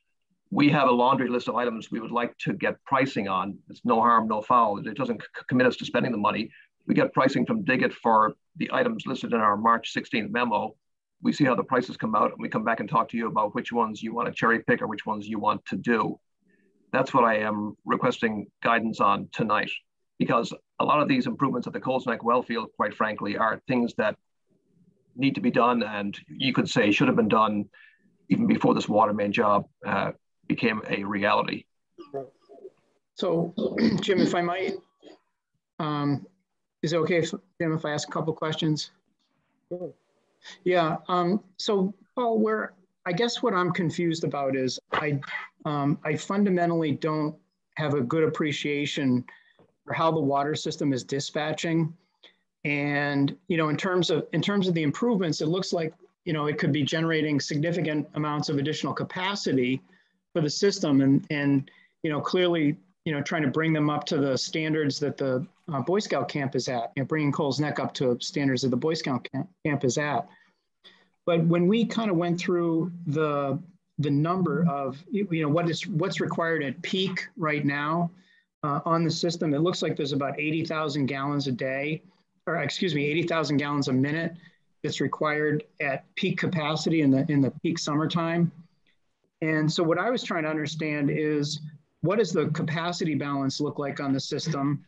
We have a laundry list of items we would like to get pricing on. It's no harm, no foul. It doesn't commit us to spending the money. We get pricing from Digit for the items listed in our March 16th memo. We see how the prices come out, and we come back and talk to you about which ones you want to cherry pick or which ones you want to do. That's what I am requesting guidance on tonight, because a lot of these improvements at the Coles Neck Wellfield, quite frankly, are things that need to be done, and you could say should have been done even before this water main job became a reality. So, Jim, if I might, is it okay if, Jim, if I ask a couple questions? Sure. Yeah. So, Paul, I guess what I'm confused about is I fundamentally don't have a good appreciation for how the water system is dispatching. And, you know, in terms of the improvements, it looks like, you know, it could be generating significant amounts of additional capacity for the system, and you know, clearly, you know, trying to bring them up to the standards that the Boy Scout camp is at, you know, bringing Coles Neck up to standards that the Boy Scout camp is at. But when we kind of went through the number of, you know, what's required at peak right now on the system, it looks like there's about 80,000 gallons a day, or excuse me, 80,000 gallons a minute that's required at peak capacity in the peak summertime. And so what I was trying to understand is, what does the capacity balance look like on the system?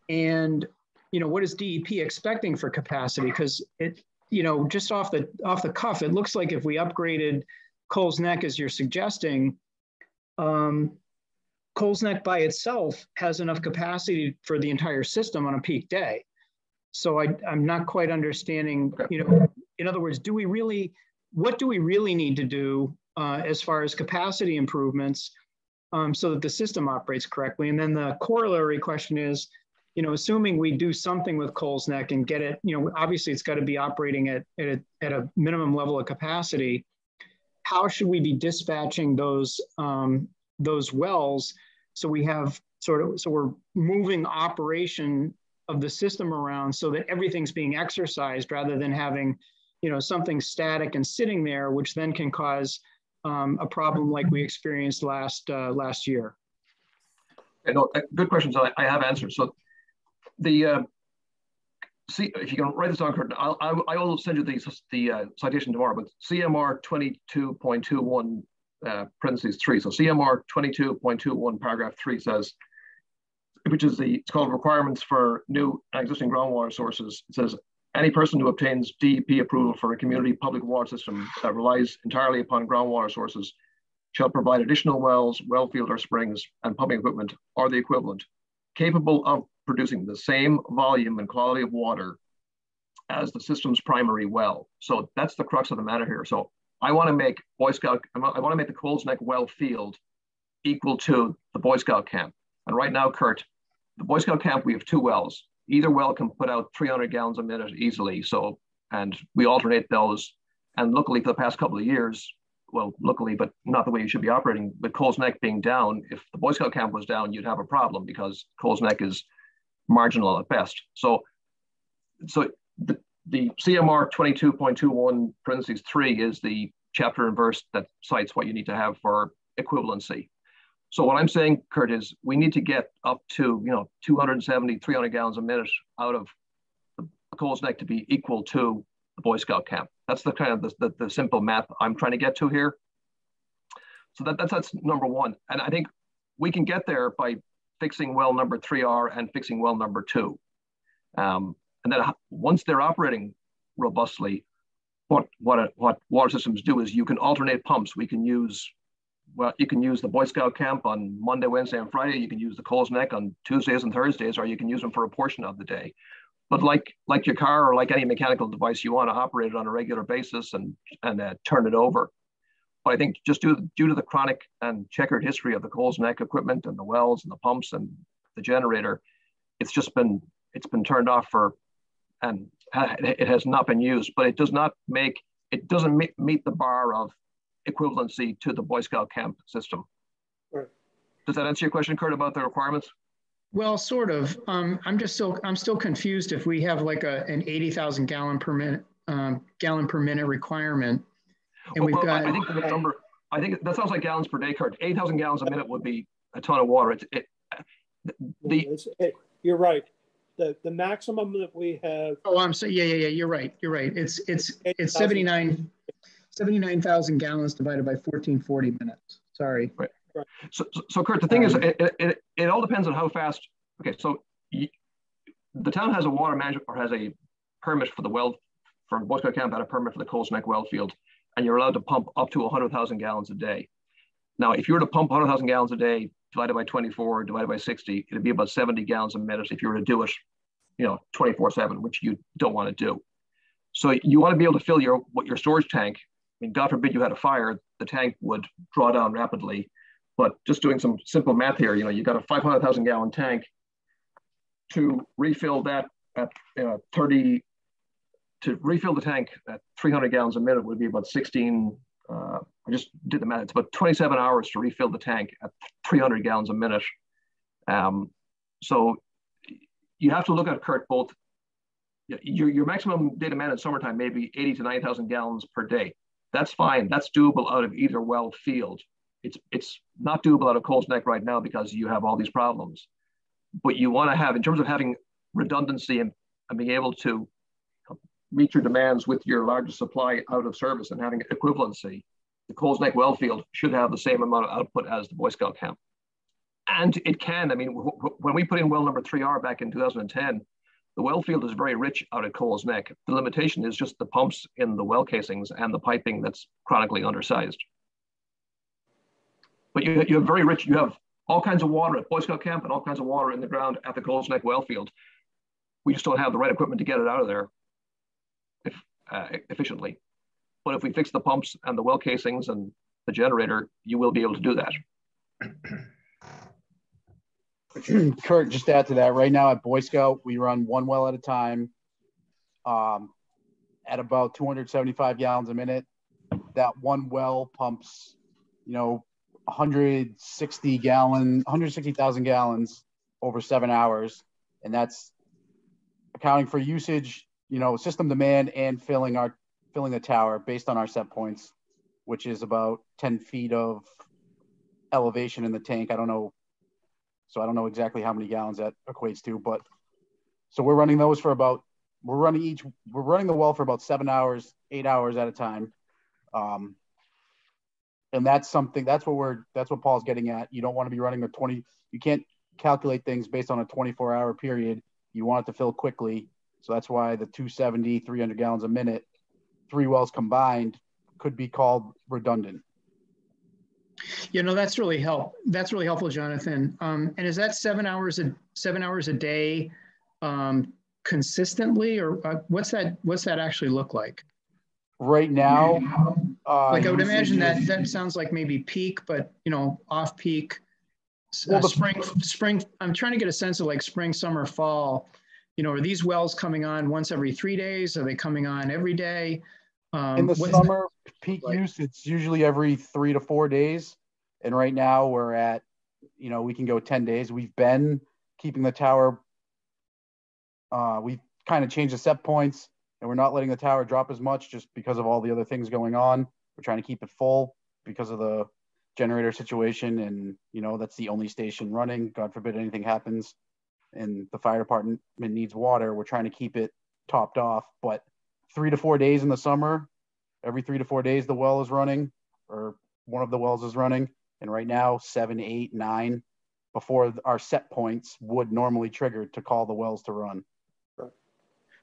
And, you know, what is DEP expecting for capacity? Because it, you know, just off the cuff, it looks like if we upgraded Coles Neck, as you're suggesting, Coles Neck by itself has enough capacity for the entire system on a peak day. So I'm not quite understanding, you know, in other words, what do we really need to do as far as capacity improvements so that the system operates correctly? And then the corollary question is, you know, assuming we do something with Coles Neck and get it, you know, obviously it's got to be operating at a minimum level of capacity. How should we be dispatching those wells so we have so we're moving operation of the system around so that everything's being exercised rather than having, you know, something static and sitting there, which then can cause a problem like we experienced last year? Good questions. I have answered. So the see, if you can write this down, Kurt, I will send you the citation tomorrow. But CMR 22.21 parentheses 3. So CMR 22.21 paragraph 3 says, which is it's called requirements for new and existing groundwater sources. It says, any person who obtains DEP approval for a community public water system that relies entirely upon groundwater sources shall provide additional wells, well field or springs, and pumping equipment, or the equivalent, capable of producing the same volume and quality of water as the system's primary well. So that's the crux of the matter here. So I want to make I want to make the Coles Neck well field equal to the Boy Scout camp. And right now, Kurt, the Boy Scout camp, we have 2 wells. Either well can put out 300 gallons a minute easily. So, and we alternate those. And luckily for the past couple of years, well, luckily, but not the way you should be operating, with Coles Neck being down, if the Boy Scout camp was down, you'd have a problem because Coles Neck is marginal at best. So the CMR 22.21 parentheses 3 is the chapter and verse that cites what you need to have for equivalency. So what I'm saying, Kurt, is we need to get up to, you know, 270, 300 gallons a minute out of the Coles Neck to be equal to the Boy Scout camp. That's the kind of the simple math I'm trying to get to here. So that's number one. And I think we can get there by fixing well number 3R and fixing well number 2. And then once they're operating robustly, what water systems do is you can alternate pumps. You can use the Boy Scout camp on Monday, Wednesday, and Friday. You can use the Coles Neck on Tuesdays and Thursdays, or you can use them for a portion of the day. But like your car or like any mechanical device, you want to operate it on a regular basis and turn it over. But I think just due to the chronic and checkered history of the Coles Neck equipment and the wells and the pumps and the generator, it's been turned off and it has not been used. But it doesn't meet the bar of equivalency to the Boy Scout camp system. Right. Does that answer your question, Kurt, about the requirements? Well, sort of. I'm still confused if we have like an 80,000 gallon per minute requirement. And we've got, I think that sounds like gallons per day, Kurt. 8,000 gallons a minute would be a ton of water. You're right. The maximum that we have. Oh, I'm sorry. Yeah. You're right. It's 79,000 gallons divided by 1440 minutes. Sorry. Right. So Kurt, the thing is, it all depends on how fast. Okay, so the town has a water management or has a permit for the well, for Boy Scout camp had a permit for the Coles Neck well field, and you're allowed to pump up to 100,000 gallons a day. Now, if you were to pump 100,000 gallons a day divided by 24, divided by 60, it'd be about 70 gallons a minute if you were to do it, 24/7, which you don't want to do. So you want to be able to fill your storage tank. I mean, God forbid you had a fire, the tank would draw down rapidly. But just doing some simple math here, you got a 500,000 gallon tank. To refill that at to refill the tank at 300 gallons a minute would be about 16. I just did the math. It's about 27 hours to refill the tank at 300 gallons a minute. So you have to look at, Kurt, both your maximum day demand in summertime may be 80 to 90,000 gallons per day. That's fine. That's doable out of either well field. It's not doable out of Coles Neck right now because you have all these problems. But you want to have, in terms of having redundancy and being able to meet your demands with your largest supply out of service and having equivalency, the Coles Neck well field should have the same amount of output as the Boy Scout camp. And it can. I mean, when we put in well number 3R back in 2010, the well field is very rich out at Coles Neck. The limitation is just the pumps in the well casings and the piping that's chronically undersized. But you have very rich, you have all kinds of water at Boy Scout camp and all kinds of water in the ground at the Coles Neck well field. We just don't have the right equipment to get it out of there efficiently. But if we fix the pumps and the well casings and the generator, you will be able to do that. Kurt, just to add to that, right now at Boy Scout, we run one well at a time at about 275 gallons a minute. That one well pumps, 160,000 gallons over 7 hours. And that's accounting for usage, system demand and filling the tower based on our set points, which is about 10 feet of elevation in the tank. I don't know exactly how many gallons that equates to, but so we're running those for about, we're running the well for about 7 hours, 8 hours at a time. And that's what Paul's getting at. You don't want to be running you can't calculate things based on a 24-hour period. You want it to fill quickly. So that's why the 270, 300 gallons a minute, 3 wells combined could be called redundant. That's really helpful, Jonathan. And is that 7 hours a day consistently, or what's that actually look like? Right now, I would imagine that sounds like maybe peak, but off peak, spring. I'm trying to get a sense of like spring, summer, fall. Are these wells coming on once every 3 days? Are they coming on every day? In the summer peak use, it's usually every 3 to 4 days. And right now we're at, we can go 10 days. We've been keeping the tower. We've kind of changed the set points. And we're not letting the tower drop as much just because of all the other things going on. We're trying to keep it full because of the generator situation. And, that's the only station running. God forbid anything happens and the fire department needs water. We're trying to keep it topped off. But 3 to 4 days in the summer, every 3 to 4 days, the well is running or one of the wells is running. And right now, 7, 8, 9 before our set points would normally trigger to call the wells to run.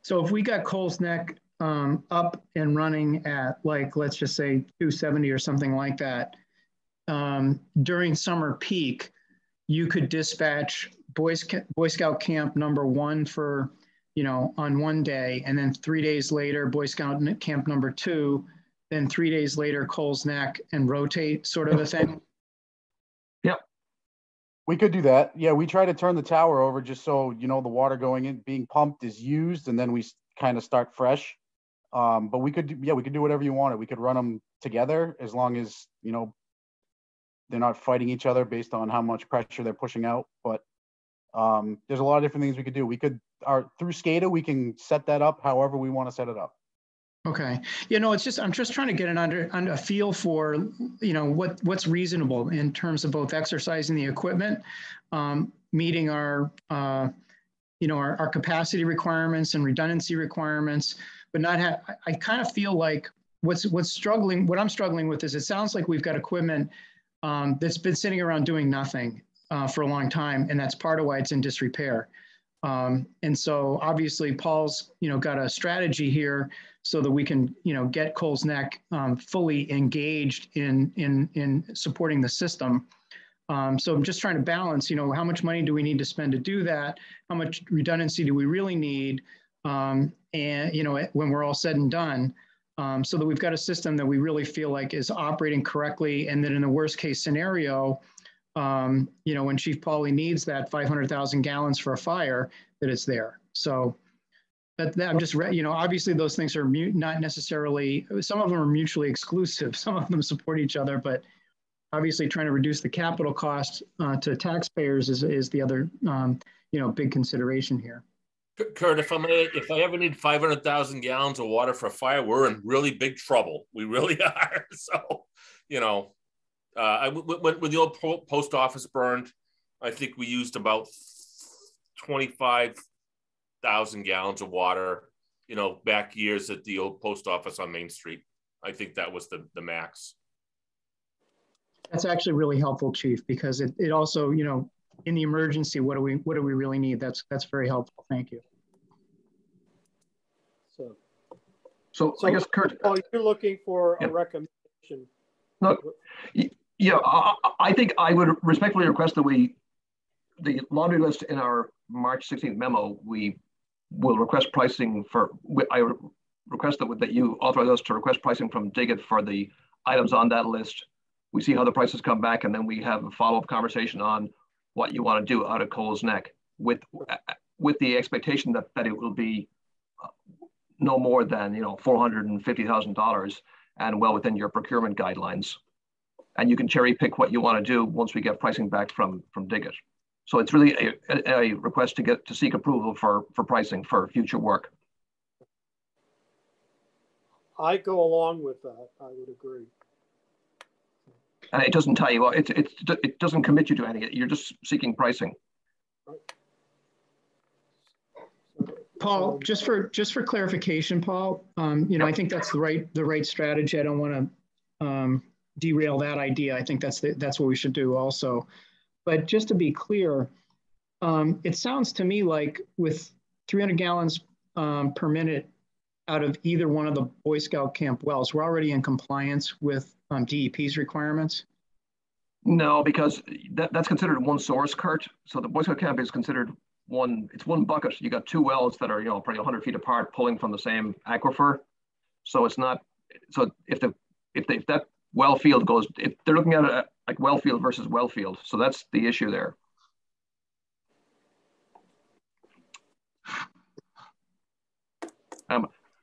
So if we got Coles Neck up and running at let's just say 270 or something like that, during summer peak, you could dispatch Boy Scout camp number 1 for, on one day, and then 3 days later, Boy Scout camp number 2, then 3 days later, Coles Neck and rotate sort of a thing? Yep. We could do that. Yeah, we try to turn the tower over just so, you know, the water going in, being pumped is used, and then we kind of start fresh. But we could do whatever you wanted. We could run them together as long as, you know, they're not fighting each other based on how much pressure they're pushing out. But there's a lot of different things we could do. We could, through SCADA, we can set that up however we want to set it up. Okay. You know, it's just, I'm just trying to get a feel for, you know, what's reasonable in terms of both exercising the equipment, meeting our, you know, our capacity requirements and redundancy requirements, but not have, I kind of feel like what I'm struggling with is it sounds like we've got equipment that's been sitting around doing nothing for a long time. And that's part of why it's in disrepair. And so obviously Paul's, you know, got a strategy here so that we can, you know, get Coles Neck fully engaged in supporting the system. So I'm just trying to balance, you know, how much money do we need to spend to do that? How much redundancy do we really need? And, you know, when we're all said and done, so that we've got a system that we really feel like is operating correctly. And that in the worst case scenario, you know, when Chief Pauly needs that 500,000 gallons for a fire, that it's there. So that I'm just, you know, obviously those things are not necessarily, some of them are mutually exclusive. Some of them support each other, but obviously trying to reduce the capital cost to taxpayers is the other, you know, big consideration here. Kurt, if I ever need 500,000 gallons of water for a fire, we're in really big trouble. We really are. So, you know, when the old post office burned, I think we used about 25,000 gallons of water, you know, back years at the old post office on Main Street. I think that was the max. That's actually really helpful, Chief, because it also, you know, in the emergency, what do we really need? That's very helpful. Thank you. So I guess, Kurt, you're looking for a recommendation. No, yeah, I think I would respectfully request that the laundry list in our March 16th memo, we will request pricing for. I request that you authorize us to request pricing from Digit for the items on that list. We see how the prices come back, and then we have a follow-up conversation on what you want to do out of Coles Neck, with the expectation that it will be no more than, you know, $450,000 and well within your procurement guidelines. And you can cherry pick what you want to do once we get pricing back from Digit. So it's really a request to seek approval for pricing for future work. I go along with that. I would agree. And it doesn't tell you, it doesn't commit you to anything. You're just seeking pricing. Paul, just for clarification, Paul, you know, I think that's the right strategy. I don't want to derail that idea. I think that's what we should do also. But just to be clear, it sounds to me like with 300 gallons per minute out of either one of the Boy Scout camp wells, we're already in compliance with DEP's requirements? No, because that's considered one source, Kurt. So the Boy Scout camp is considered it's one bucket. You got two wells that are, you know, probably 100 feet apart, pulling from the same aquifer. So it's not, so if that well field goes, if they're looking at it like Wellfield versus Wellfield. So that's the issue there.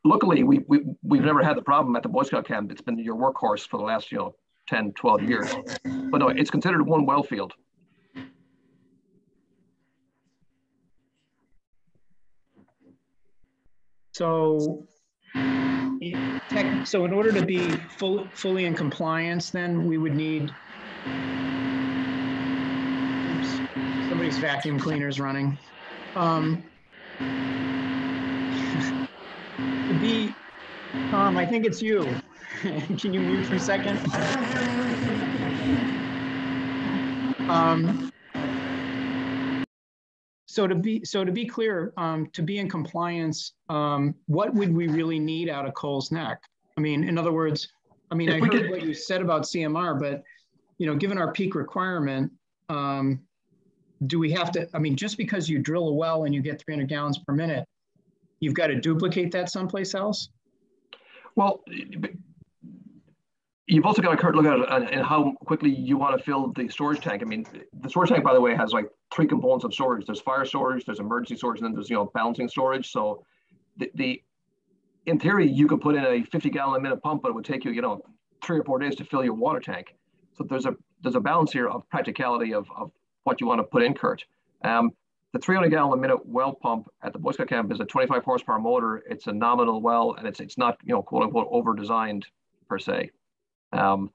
Luckily, we've never had the problem at the Boy Scout camp. It's been your workhorse for the last, you know, 10, 12 years. But no, it's considered one well field. So in order to be fully in compliance, then we would need, somebody's vacuum cleaner's running. To be, Tom, I think it's you. Can you mute for a second? So to be clear, to be in compliance, what would we really need out of Coles Neck? I mean, in other words, I mean, I heard what you said about CMR, but, you know, given our peak requirement, do we have to, I mean, just because you drill a well and you get 300 gallons per minute, you've got to duplicate that someplace else? Well, You've also got to, Kurt, look at it and how quickly you want to fill the storage tank. I mean, the storage tank, by the way, has like 3 components of storage. There's fire storage, there's emergency storage, and then there's, balancing storage. So in theory, you could put in a 50-gallon-a-minute pump, but it would take you, 3 or 4 days to fill your water tank. So there's a balance here of practicality of what you want to put in, Kurt. The 300-gallon-a-minute well pump at the Boy Scout camp is a 25 horsepower motor. It's a nominal well, and it's not, quote unquote, over-designed per se. I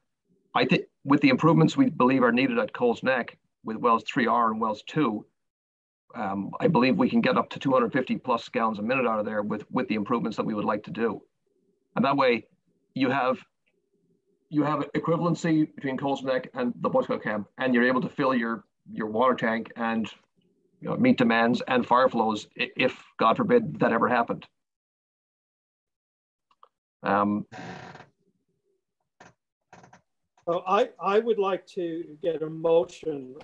think with the improvements we believe are needed at Coles Neck with wells 3R and wells 2, I believe we can get up to 250 plus gallons a minute out of there with the improvements that we would like to do. And that way you have equivalency between Coles Neck and the Boy Scout camp, and you're able to fill your water tank and meet demands and fire flows if, God forbid, that ever happened. So I would like to get a motion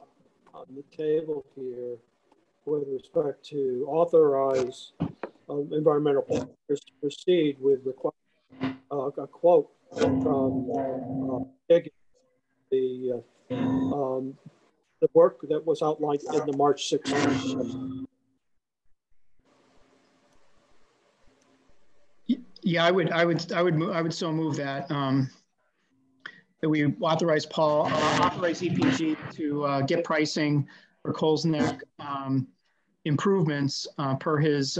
on the table here with respect to authorize environmental partners to proceed with a quote from the work that was outlined in the March 16th. Yeah, I would so move that. That we authorize authorize EPG to get pricing for Coles Neck improvements per his,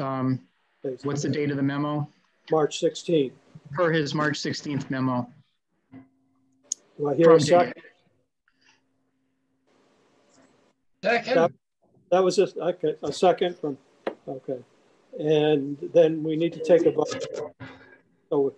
what's the date of the memo? March 16th. Per his March 16th memo. Do I hear a second? Second. That was a second from, okay. And then we need to take a vote. So,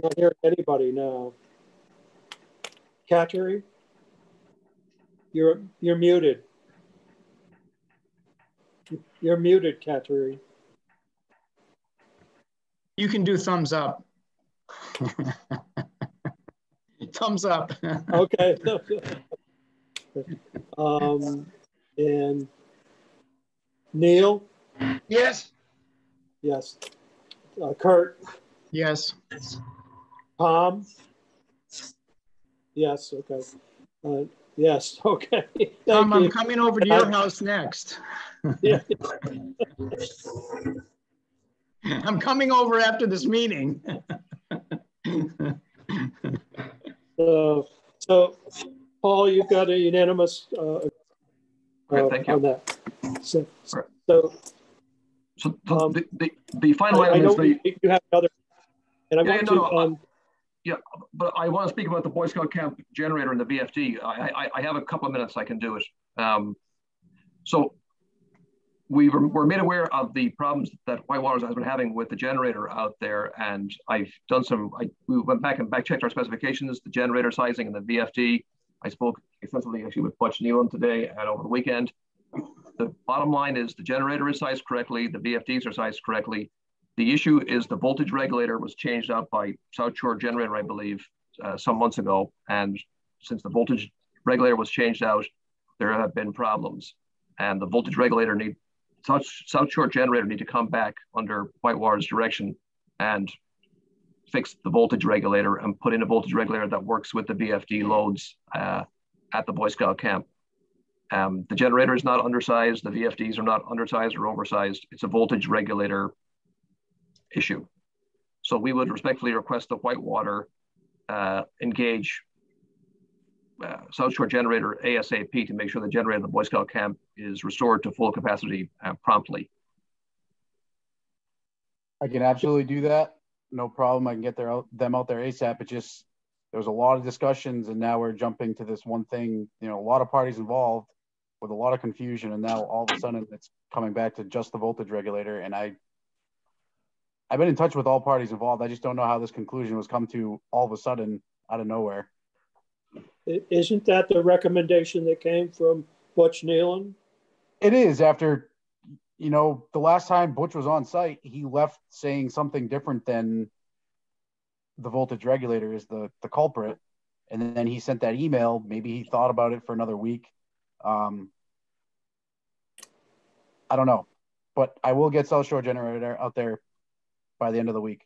not hearing anybody now. Kateri, you're muted. You're muted, Kateri. You can do thumbs up. Thumbs up. Okay. And Neil? Yes. Yes. Kurt? Yes. Tom? Yes, okay. Yes, okay. Tom, I'm coming over to your house next. Yeah. I'm coming over after this meeting. So, Paul, you've got a unanimous thank you. on that. So the final item is you have another, and I want yeah, but I want to speak about the Boy Scout camp generator and the VFD. I have a couple of minutes I can do it. So we're made aware of the problems that Whitewaters has been having with the generator out there, and I've done we went back and checked our specifications, the generator sizing and the VFD. I spoke extensively actually with Butch Nealon today and over the weekend. The bottom line is the generator is sized correctly, the VFDs are sized correctly. The issue is the voltage regulator was changed out by South Shore Generator, I believe, some months ago. And since the voltage regulator was changed out, there have been problems. And the voltage regulator South Shore Generator need to come back under Whitewater's direction and fix the voltage regulator and put in a voltage regulator that works with the VFD loads at the Boy Scout camp. The generator is not undersized. The VFDs are not undersized or oversized. It's a voltage regulator issue. So we would respectfully request that Whitewater engage South Shore Generator ASAP to make sure the generator at the Boy Scout camp is restored to full capacity promptly. I can absolutely do that. No problem. I can get them out there ASAP. It just, there was a lot of discussions and now we're jumping to this one thing, a lot of parties involved with a lot of confusion. And now all of a sudden it's coming back to just the voltage regulator. And I've been in touch with all parties involved. I just don't know how this conclusion was come to all of a sudden out of nowhere. Isn't that the recommendation that came from Butch Nealon? It is after you know, the last time Butch was on site, he left saying something different than the voltage regulator is the culprit. And then he sent that email. Maybe he thought about it for another week. I don't know, but I will get South Shore Generator out there by the end of the week.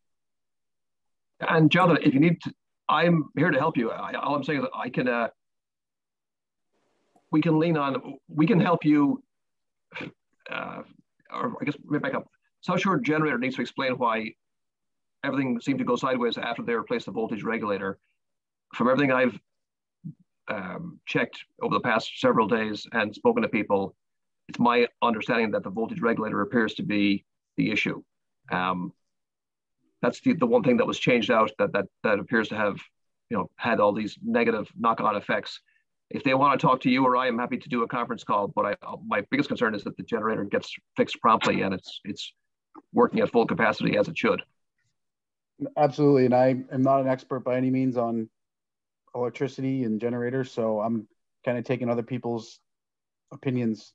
And Jonathan, if you need to, I'm here to help you. All I'm saying is I can, we can lean on, we can help you, or I guess, let me back up. South Shore Generator needs to explain why everything seemed to go sideways after they replaced the voltage regulator. From everything I've checked over the past several days and spoken to people, it's my understanding that the voltage regulator appears to be the issue. That's the one thing that was changed out that appears to have, you know, had all these negative knock-on effects. If they want to talk to you or I am happy to do a conference call, but my biggest concern is that the generator gets fixed promptly and it's working at full capacity as it should. Absolutely, and I am not an expert by any means on electricity and generators, so I'm kind of taking other people's opinions.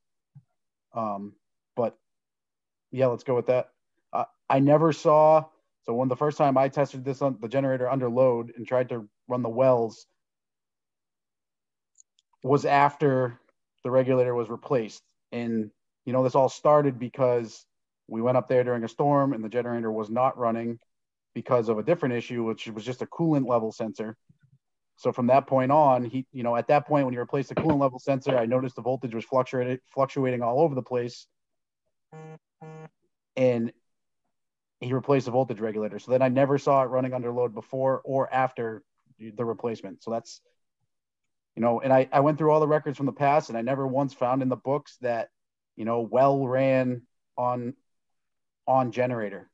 But yeah, let's go with that. I never saw, so when the first time I tested this on the generator under load and tried to run the wells was after the regulator was replaced. And, you know, this all started because we went up there during a storm and the generator was not running because of a different issue, which was just a coolant level sensor. So from that point on, you know, at that point when he replaced the coolant level sensor, I noticed the voltage was fluctuating all over the place. And he replaced the voltage regulator. So then I never saw it running under load before or after the replacement. So that's, you know, and I went through all the records from the past and I never once found in the books that, you know, well ran on generator.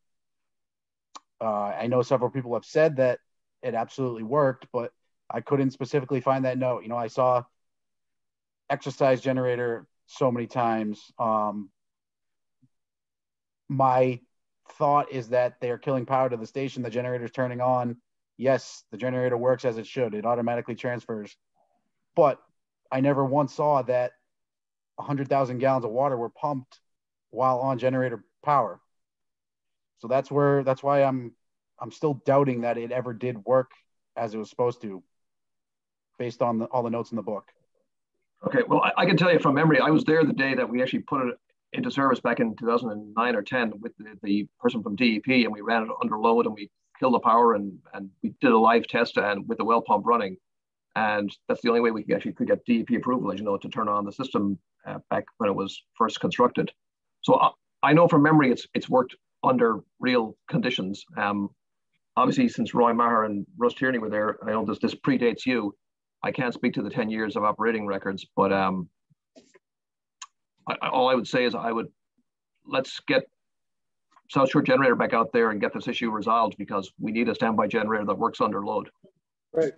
I know several people have said that it absolutely worked, but I couldn't specifically find that note. You know, I saw exercise generator so many times. My thought is that they're killing power to the station. The generator's turning on. Yes, the generator works as it should. It automatically transfers. But I never once saw that 100,000 gallons of water were pumped while on generator power. So that's why I'm still doubting that it ever did work as it was supposed to, based on all the notes in the book. Okay, well, I can tell you from memory, I was there the day that we actually put it into service back in 2009 or 10 with the person from DEP, and we ran it under load and we killed the power and we did a live test and with the well pump running. And that's the only way we actually could get DEP approval, as you know, to turn on the system back when it was first constructed. So I know from memory it's worked under real conditions. Obviously, since Roy Maher and Russ Tierney were there, I know this predates you. I can't speak to the 10 years of operating records, but all I would say is let's get South Shore Generator back out there and get this issue resolved, because we need a standby generator that works under load. Right.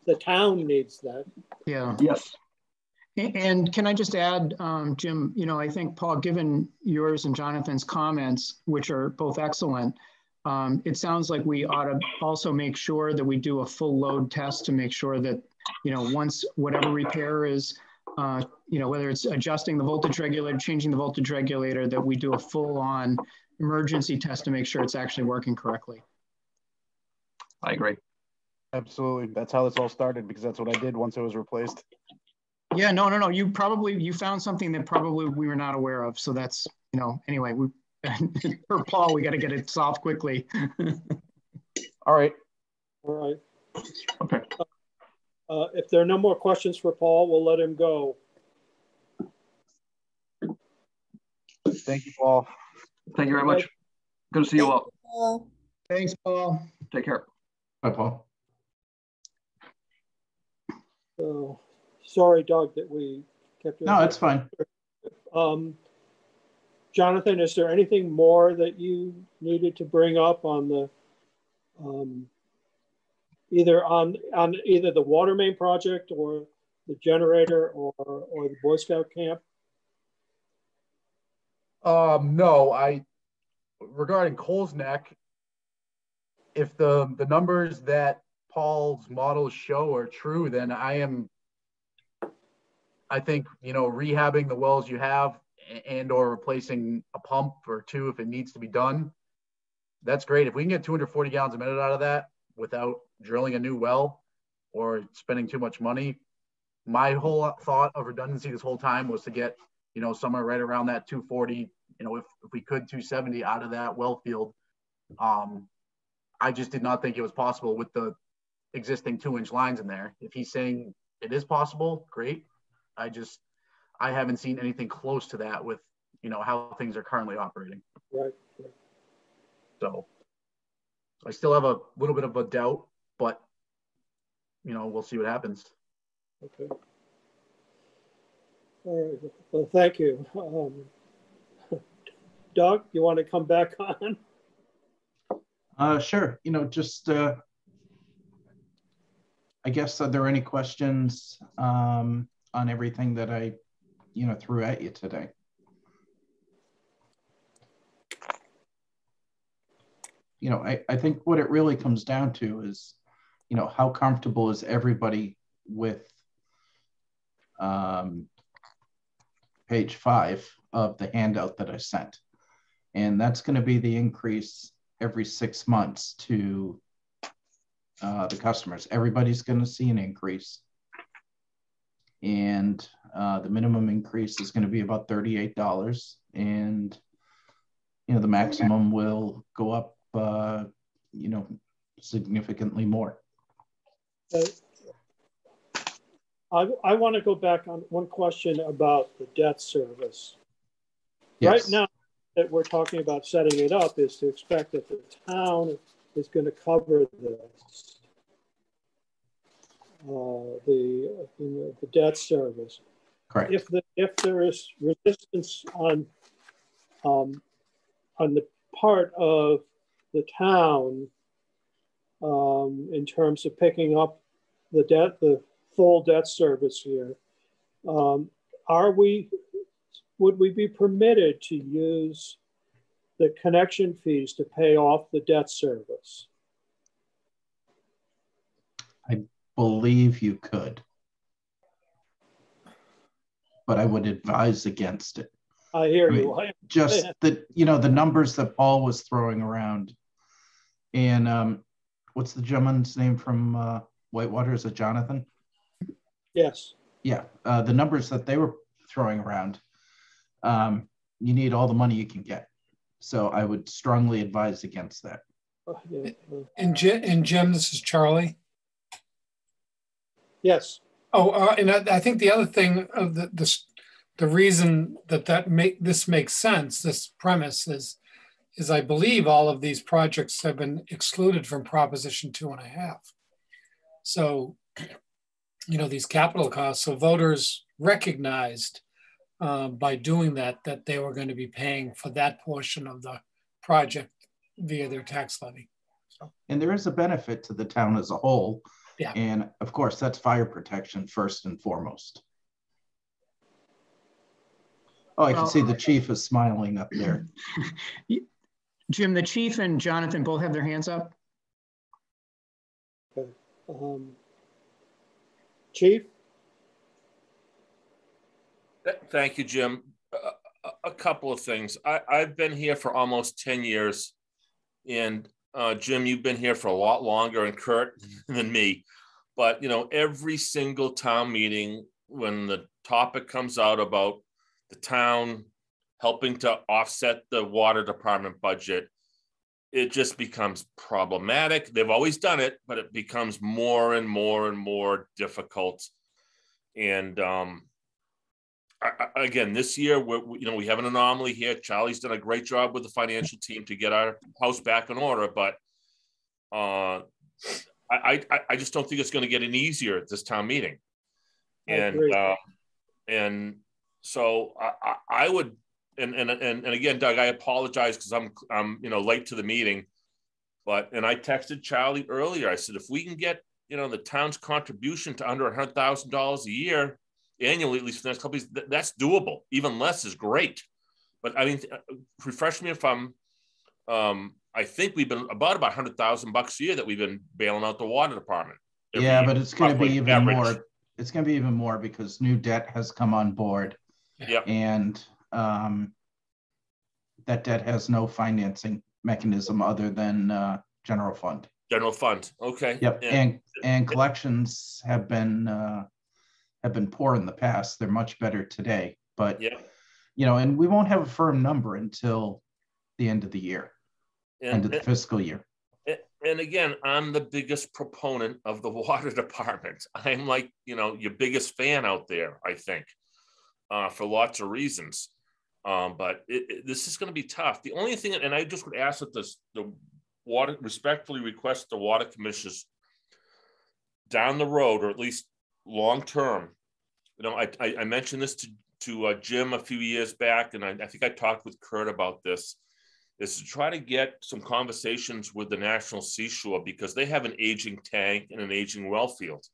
The town needs that. Yeah. Yes. And can I just add, Jim, you know, I think, Paul, given yours and Jonathan's comments, which are both excellent, it sounds like we ought to also make sure that we do a full load test to make sure that, you know, once whatever repair is, you know, whether it's adjusting the voltage regulator, changing the voltage regulator, that we do a full on emergency test to make sure it's actually working correctly. I agree. Absolutely. That's how this all started, because that's what I did once it was replaced. Yeah, no. You found something that probably we were not aware of. So that's, you know, anyway, for Paul, we got to get it solved quickly. All right. All right. Okay. If there are no more questions for Paul, we'll let him go. Thank you, Paul. Thank you very much. Good to see you all. Thanks, Paul. Take care. Bye, Paul. So, sorry, Doug, that we kept you. No, it's fine. Jonathan, is there anything more that you needed to bring up on the either on either the water main project or the generator or the Boy Scout camp? No, regarding Cole's Neck, if the numbers that Paul's models show are true, then I think, you know, rehabbing the wells you have and or replacing a pump or two if it needs to be done, that's great. If we can get 240 gallons a minute out of that without drilling a new well or spending too much money, my whole thought of redundancy this whole time was to get, you know, somewhere right around that 240, you know, if we could 270 out of that well field. I just did not think it was possible with the existing 2-inch lines in there. If he's saying it is possible, great. I haven't seen anything close to that with, you know, how things are currently operating. Right. So I still have a little bit of a doubt, but, you know, we'll see what happens. Okay. All right. Well, thank you. Doug, you want to come back on? Sure. You know, just I guess, are there any questions on everything that I, you know, threw at you today? You know, I think what it really comes down to is, you know, how comfortable is everybody with page 5 of the handout that I sent? And that's going to be the increase every 6 months to the customers. Everybody's going to see an increase. And the minimum increase is going to be about $38. And, you know, the maximum will go up, you know, significantly more. I want to go back on one question about the debt service. Yes. Right now that we're talking about setting it up is to expect that the town is going to cover this, the debt service. Correct. If there is resistance on the part of the town in terms of picking up the full debt service here, would we be permitted to use the connection fees to pay off the debt service? I believe you could, but I would advise against it. I hear you. Just the, you know, the numbers that Paul was throwing around, and what's the gentleman's name from Whitewater? Is it Jonathan? Yes. Yeah, the numbers that they were throwing around, you need all the money you can get. So I would strongly advise against that. And Jim, this is Charlie. Yes. Oh, and I think the other thing of the reason this makes sense, this premise is I believe all of these projects have been excluded from Proposition 2.5. So, you know, these capital costs, so voters recognized by doing that they were going to be paying for that portion of the project via their tax levy. So. And there is a benefit to the town as a whole. Yeah. And of course, that's fire protection first and foremost. Oh, I can see the chief is smiling up there. Jim, the chief and Jonathan both have their hands up. Okay. Chief? Thank you, Jim. A couple of things. I've been here for almost 10 years. And Jim, you've been here for a lot longer, and Kurt than me. But, you know, every single town meeting, when the topic comes out about the town helping to offset the water department budget, it just becomes problematic. They've always done it, but it becomes more and more and more difficult. And again, this year, we have an anomaly here. Charlie's done a great job with the financial team to get our house back in order, but I just don't think it's going to get any easier at this town meeting. And so I would, and again, Doug, I apologize because I'm late to the meeting, and I texted Charlie earlier. I said, if we can get, the town's contribution to under $100,000 a year annually, at least for the next couple of years, that's doable. Even less is great. But I mean, refresh me if I'm, I think we've been about $100,000 a year that we've been bailing out the water department. Yeah, but it's going to be even more. It's going to be even more because new debt has come on board. Yep. And that debt has no financing mechanism other than general fund. General fund. Okay. Yep. And collections have been poor in the past. They're much better today, but yeah, you know, and we won't have a firm number until the end of the year, end of the fiscal year. And again, I'm the biggest proponent of the water department. I'm like, you know, your biggest fan out there, I think, for lots of reasons. But this is going to be tough. The only thing, and I just would ask that the water, respectfully request the water commissioners down the road, or at least long term. You know, I mentioned this to Jim a few years back, and I think I talked with Kurt about this. Is to try to get some conversations with the National Seashore, because they have an aging tank and an aging well field.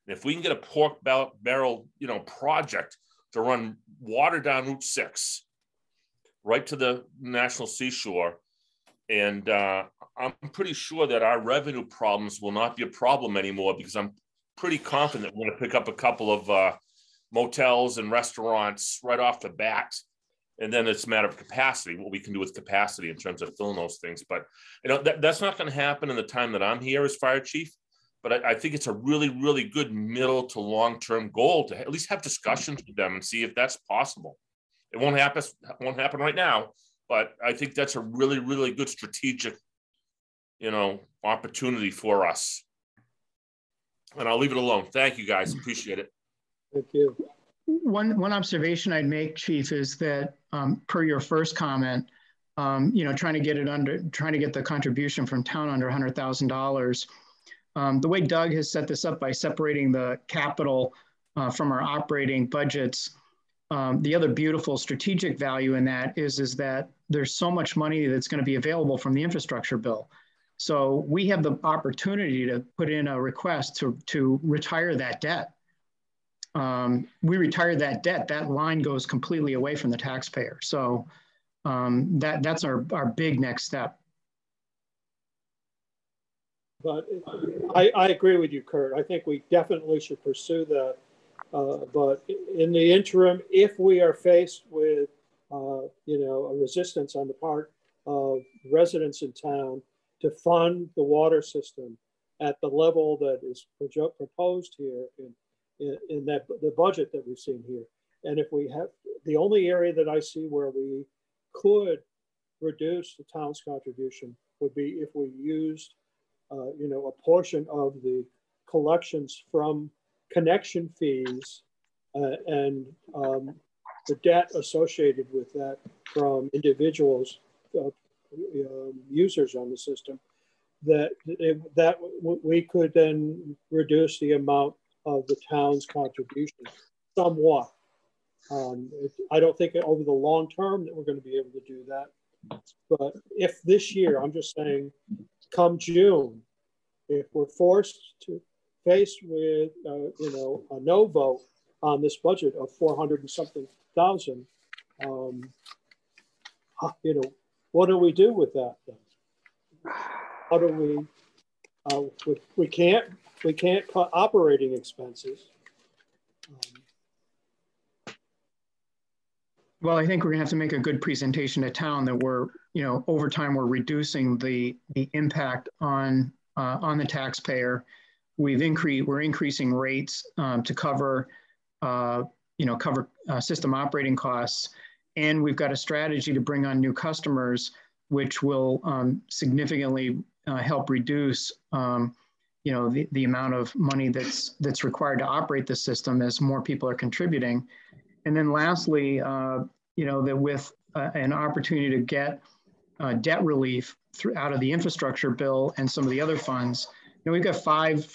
And if we can get a pork barrel, you know, project to run water down Route 6 right to the National Seashore, and I'm pretty sure that our revenue problems will not be a problem anymore, because I'm pretty confident we're going to pick up a couple of motels and restaurants right off the bat. And then it's a matter of capacity, what we can do with capacity in terms of filling those things. But, you know, that's not going to happen in the time that I'm here as fire chief. But I think it's a really, really good middle to long-term goal to at least have discussions with them and see if that's possible. It won't happen right now, but I think that's a really, really good strategic, you know, opportunity for us. And I'll leave it alone. Thank you, guys. Appreciate it. Thank you. One observation I'd make, Chief, is that per your first comment, you know, trying to get the contribution from town under $100,000. The way Doug has set this up by separating the capital from our operating budgets, the other beautiful strategic value in that is that there's so much money that's going to be available from the infrastructure bill. So we have the opportunity to put in a request to retire that debt. We retire that debt, that line goes completely away from the taxpayer. So that's our big next step. But I agree with you, Kurt. I think we definitely should pursue that. But in the interim, if we are faced with, you know, a resistance on the part of residents in town to fund the water system at the level that is proposed here in that the budget that we've seen here, and if we have, the only area that I see where we could reduce the town's contribution would be if we used, you know, a portion of the collections from connection fees and the debt associated with that from individuals, users on the system, that we could then reduce the amount of the town's contribution somewhat. I don't think over the long term that we're going to be able to do that. But if this year, I'm just saying, come June, if we're faced with, you know, a no vote on this budget of 400 and something thousand, you know, what do we do with that then? How do we can't cut operating expenses. Well, I think we're gonna have to make a good presentation to town that we're, you know, over time we're reducing the impact on the taxpayer. We're increasing rates to cover, you know, system operating costs, and we've got a strategy to bring on new customers, which will significantly help reduce, you know, the amount of money that's required to operate the system as more people are contributing. And then lastly, you know, that with an opportunity to get debt relief out of the infrastructure bill and some of the other funds, you know, we've got five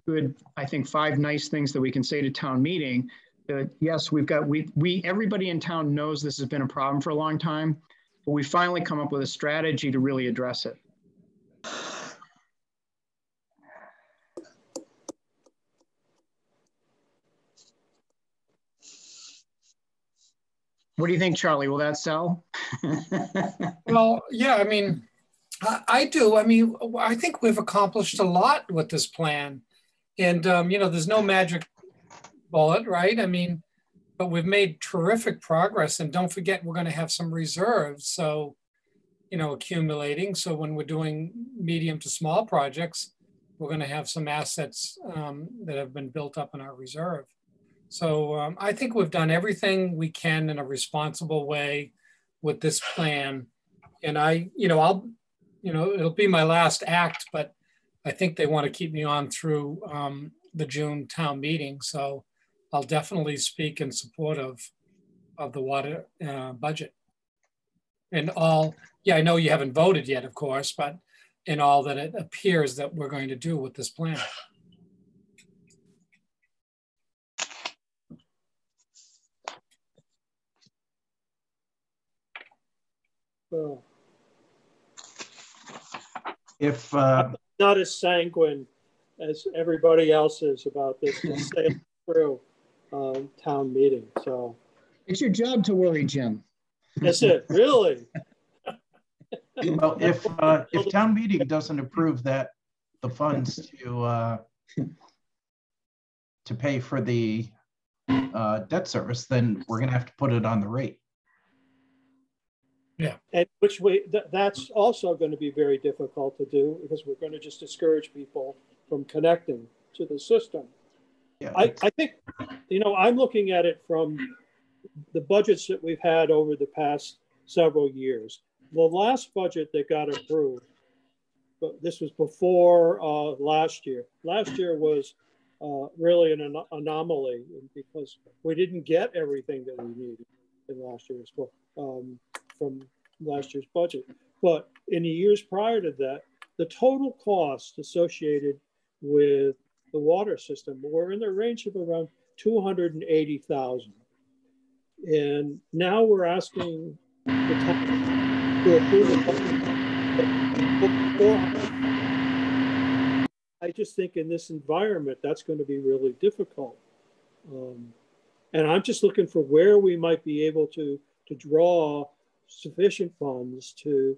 good, I think 5 nice things that we can say to town meeting. Yes, everybody in town knows this has been a problem for a long time, but we finally come up with a strategy to really address it. What do you think, Charlie? Will that sell? Well, yeah, I mean, I do. I mean, I think we've accomplished a lot with this plan. And, you know, there's no magic bullet, right? I mean, but we've made terrific progress. And don't forget, we're going to have some reserves. So, you know, accumulating. So when we're doing medium to small projects, we're going to have some assets that have been built up in our reserve. So I think we've done everything we can in a responsible way with this plan. And it'll be my last act, but I think they want to keep me on through the June town meeting. So I'll definitely speak in support of the water budget. And all, yeah, I know you haven't voted yet, of course, but in all that it appears that we're going to do with this plan. Well, If not as sanguine as everybody else is about this to sail through town meeting. So It's your job to worry, Jim. is it really? well, if town meeting doesn't approve the funds to pay for the debt service, then we're going to have to put it on the rate. Yeah, And that's also going to be very difficult to do because we're going to just discourage people from connecting to the system. Yeah, I think, I'm looking at it from the budgets that we've had over the past several years. The last budget that got approved, but this was before last year. Last year was really an anomaly because we didn't get everything that we needed in last year's from last year's budget. But in the years prior to that, the total cost associated with the water system were in the range of around $280,000. And now we're asking the town to approve the budget. I just think in this environment, that's going to be really difficult. And I'm just looking for where we might be able to draw sufficient funds to,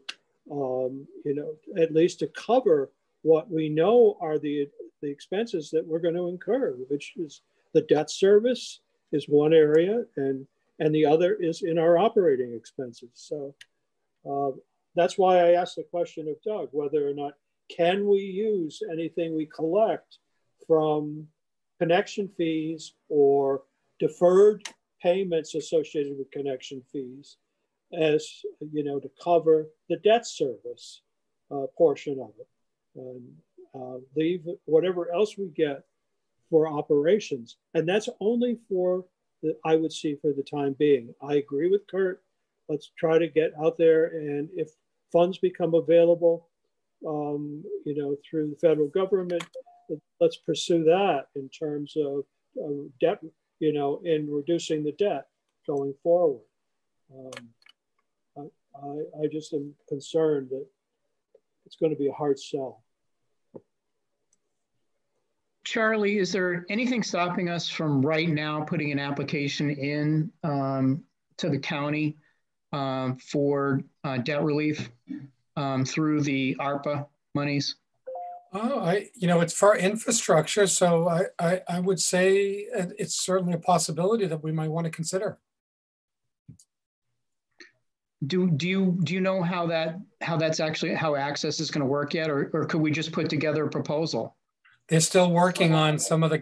at least to cover what we know are the expenses that we're going to incur, which is the debt service is one area, and the other is in our operating expenses. So that's why I asked the question of Doug, whether or not can we use anything we collect from connection fees or deferred payments associated with connection fees as, to cover the debt service portion of it, and leave whatever else we get for operations. And that's only for I would see for the time being. I agree with Kurt. Let's try to get out there, and if funds become available, through the federal government, let's pursue that in terms of debt, in reducing the debt going forward. I just am concerned that it's going to be a hard sell. Charlie, is there anything stopping us from right now putting an application in to the county for debt relief through the ARPA monies? Oh, it's for infrastructure, so I would say it's certainly a possibility that we might want to consider. Do you know how that's actually how access is going to work yet, or could we just put together a proposal? They're still working on some of the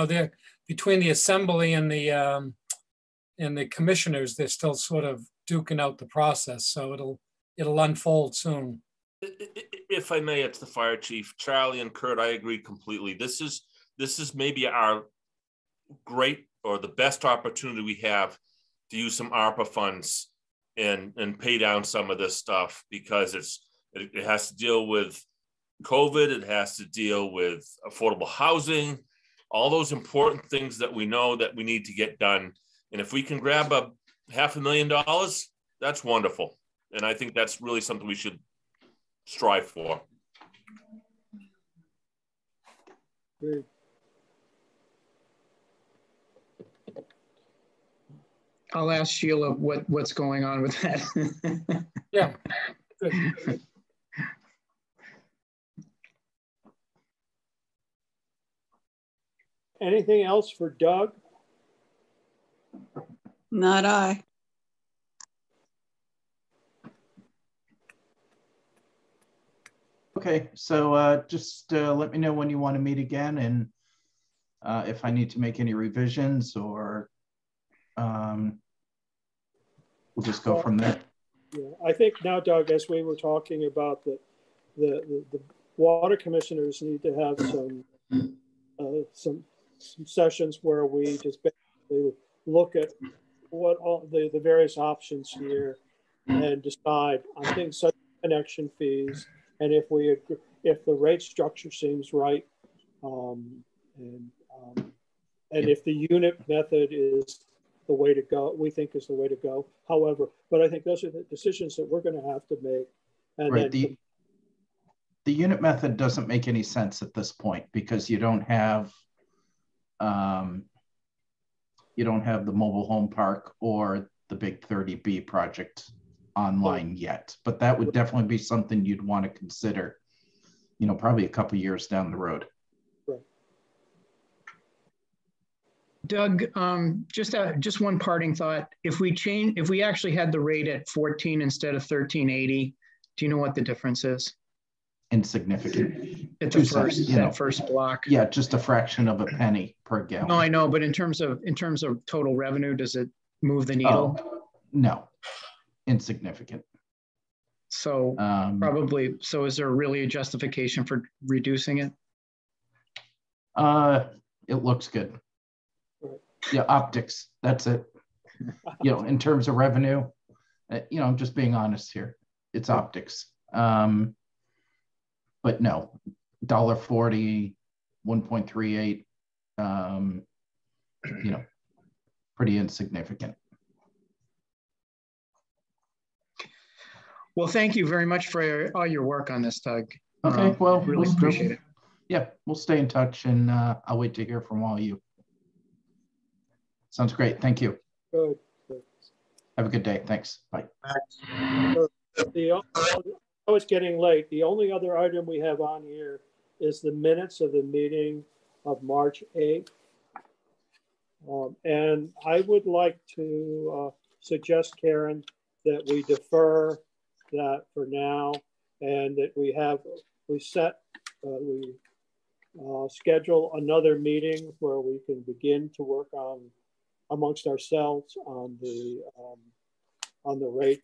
they're between the assembly and the commissioners. They're still sort of duking out the process, so it'll unfold soon. If I may, it's the fire chief, Charlie and Kurt. I agree completely. This is maybe our great or the best opportunity we have to use some ARPA funds and pay down some of this stuff, because it has to deal with COVID. It has to deal with affordable housing, all those important things that we know that we need to get done. And if we can grab $500,000, that's wonderful. And I think that's really something we should strive for. Great. I'll ask Sheila what's going on with that. Yeah. Good. Anything else for Doug? Not I. Okay, so just let me know when you want to meet again, and if I need to make any revisions, or we'll just go from there. Yeah, I think now, Doug, as we were talking about the water commissioners need to have some sessions where we just basically look at what all the various options here and decide on things such as connection fees, and if the rate structure seems right, and if the unit method is the way to go, we think is the way to go. However, but I think those are the decisions that we're going to have to make. And right. then The unit method doesn't make any sense at this point because you don't have the mobile home park or the big 30B project online yet, but that would definitely be something you'd want to consider, you know, probably a couple years down the road. Right. Doug, just one parting thought. If we actually had the rate at 14 instead of 1380, do you know what the difference is? Insignificant. At the first block. Yeah, just a fraction of a penny per gallon. No, I know, but in terms of total revenue, does it move the needle? Oh, no, insignificant. So probably. So is there really a justification for reducing it? It looks good. Yeah, optics. That's it. You know, in terms of revenue, you know, I'm just being honest here. It's optics. But no, $1.40, 1.38, you know, pretty insignificant. Well, thank you very much for all your work on this, Doug. Okay, well, really appreciate it. Yeah, we'll stay in touch, and I'll wait to hear from all of you. Sounds great. Thank you. Good. Have a good day. Thanks. Bye. Oh, it's getting late. The only other item we have on here is the minutes of the meeting of March 8th. And I would like to suggest, Karen, that we defer that for now, and that we schedule another meeting where we can begin to work on amongst ourselves on the rate,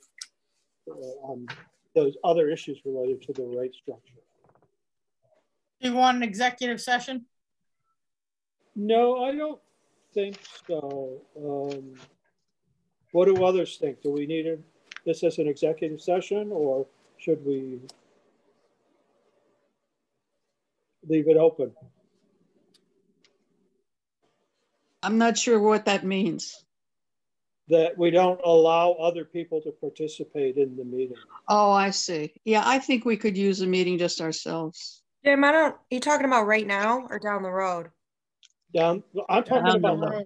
on those other issues related to the rate structure. Do you want an executive session? No, I don't think so. What do others think? Do we need this as an executive session, or should we leave it open? I'm not sure what that means. That we don't allow other people to participate in the meeting. Oh, I see. Yeah, I think we could use a meeting just ourselves. Jim, are you talking about right now or down the road? I'm talking about a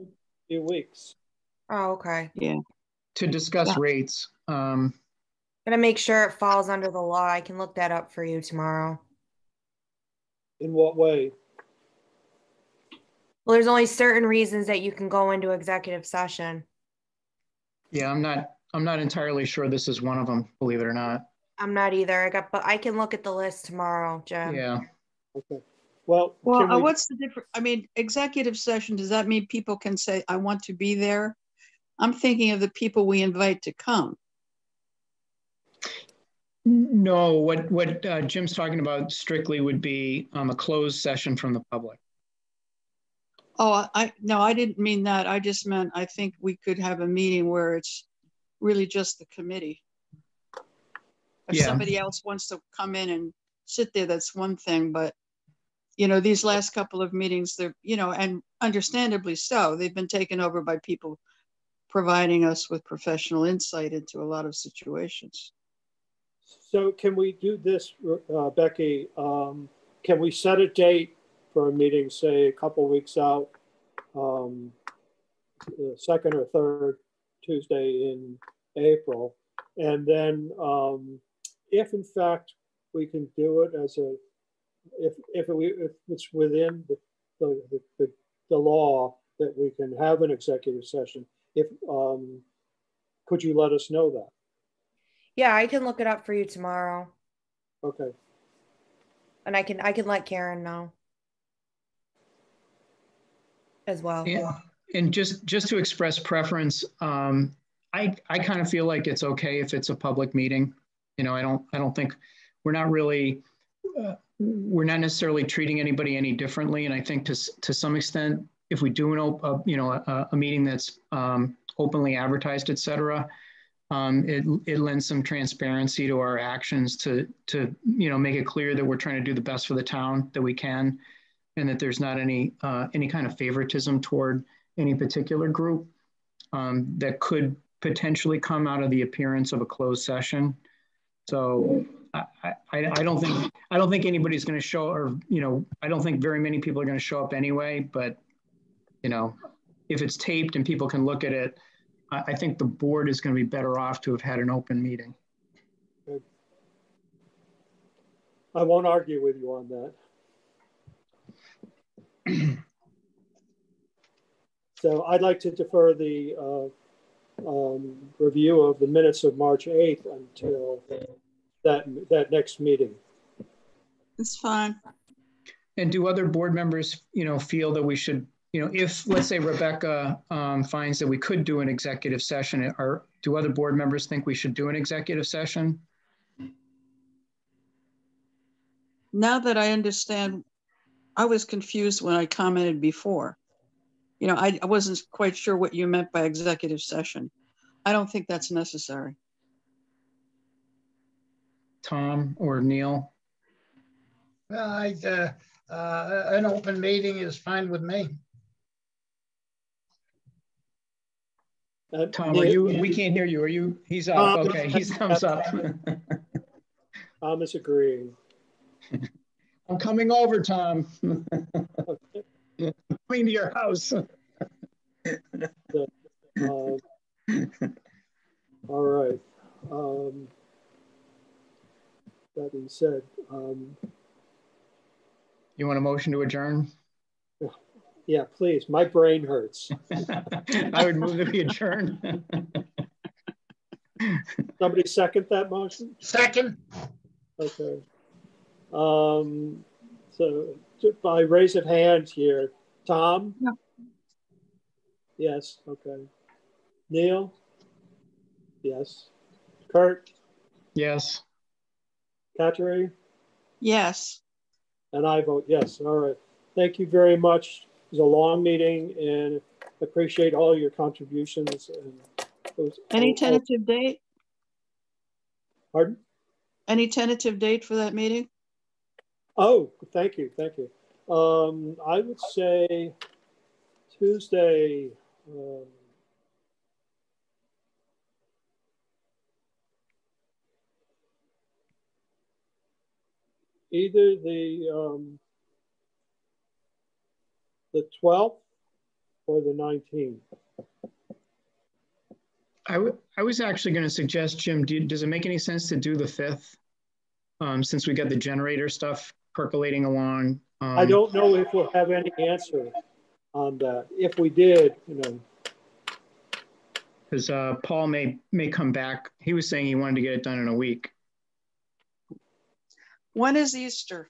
few weeks. Oh, okay. Yeah. To discuss rates. Gonna make sure it falls under the law. I can look that up for you tomorrow. In what way? Well, there's only certain reasons that you can go into executive session. Yeah, I'm not entirely sure this is one of them, believe it or not. I'm not either. But I can look at the list tomorrow, Jim. Yeah. Okay. Well, what's the difference? I mean, executive session, does that mean people can say, I want to be there? I'm thinking of the people we invite to come. No, what Jim's talking about strictly would be a closed session from the public. Oh, no, I didn't mean that. I just meant, I think we could have a meeting where it's really just the committee. If somebody else wants to come in and sit there, that's one thing. But, you know, these last couple of meetings, they're, you know, and understandably so, they've been taken over by people providing us with professional insight into a lot of situations. So can we do this, Becky? Can we set a date for a meeting, say a couple weeks out, the second or third Tuesday in April? And then if in fact we can do it as a, if it's within the law that we can have an executive session, if could you let us know that? Yeah, I can look it up for you tomorrow. Okay. And I can let Karen know as well. Yeah. And just to express preference, I kind of feel like it's okay if it's a public meeting. You know, I don't think we're not really we're not necessarily treating anybody any differently. And I think to some extent, if we do a meeting that's openly advertised, et cetera, it lends some transparency to our actions to make it clear that we're trying to do the best for the town that we can, and that there's not any kind of favoritism toward any particular group that could potentially come out of the appearance of a closed session. So I don't think anybody's going to show, or I don't think very many people are going to show up anyway. But if it's taped and people can look at it, I think the board is going to be better off to have had an open meeting. Good. I won't argue with you on that. So I'd like to defer the review of the minutes of March 8th until that next meeting. It's fine. And do other board members, feel that we should, if let's say Rebecca finds that we could do an executive session, or do other board members think we should do an executive session? Now that I understand, I was confused when I commented before. I wasn't quite sure what you meant by executive session. I don't think that's necessary. Tom or Neil? Well, an open meeting is fine with me. Tom, are you? We can't hear you. Are you? He's up. Okay, he's thumbs up. Tom is agreeing. I'm coming over, Tom. Coming to your house. All right. That being said, you want a motion to adjourn? Yeah, please. My brain hurts. I would move to be adjourned. Somebody second that motion? Second. Okay. So by raise of hand here, Tom? No. Yes, okay. Neil? Yes. Kurt? Yes. Kateri? Yes. And I vote yes. All right. Thank you very much. It was a long meeting and appreciate all your contributions. And Any tentative date? Pardon? Any tentative date for that meeting? Oh, thank you. Thank you. I would say Tuesday. Either the 12th or the 19th. I was actually going to suggest, Jim, does it make any sense to do the 5th? Since we got the generator stuff percolating along. I don't know if we'll have any answer on that. If we did, Because Paul may come back. He was saying he wanted to get it done in a week. When is Easter?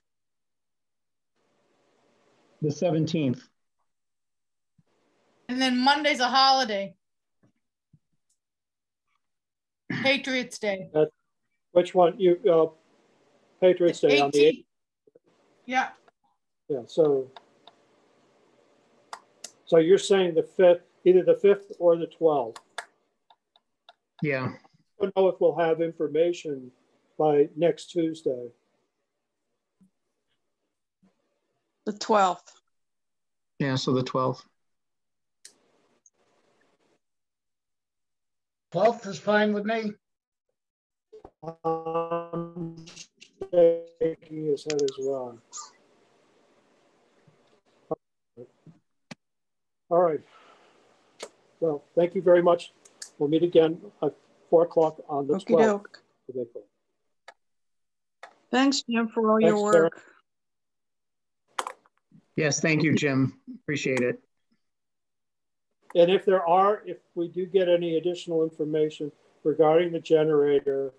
The 17th. And then Monday's a holiday. Patriots Day. Which one? You Patriots Day 18th. on the 8th. Yeah. Yeah. So you're saying the 5th, either the 5th or the 12th. Yeah. I don't know if we'll have information by next Tuesday. The 12th. Yeah, so the 12th. 12th is fine with me. Shaking his head as well. All right. Well, thank you very much. We'll meet again at 4 o'clock on the 12th. of April. Thanks, Jim, for all your work. Karen. Yes, thank you, Jim. Appreciate it. And if we do get any additional information regarding the generator,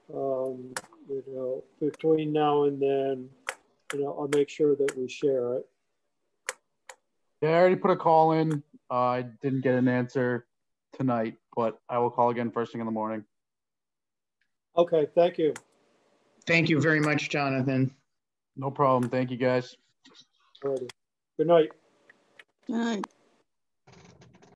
you know, between now and then, you know, I'll make sure that we share it. Yeah, I already put a call in. I didn't get an answer tonight, but I will call again first thing in the morning. Okay, thank you. Thank you very much, Jonathan. No problem. Thank you, guys. Alrighty. Good night. All right.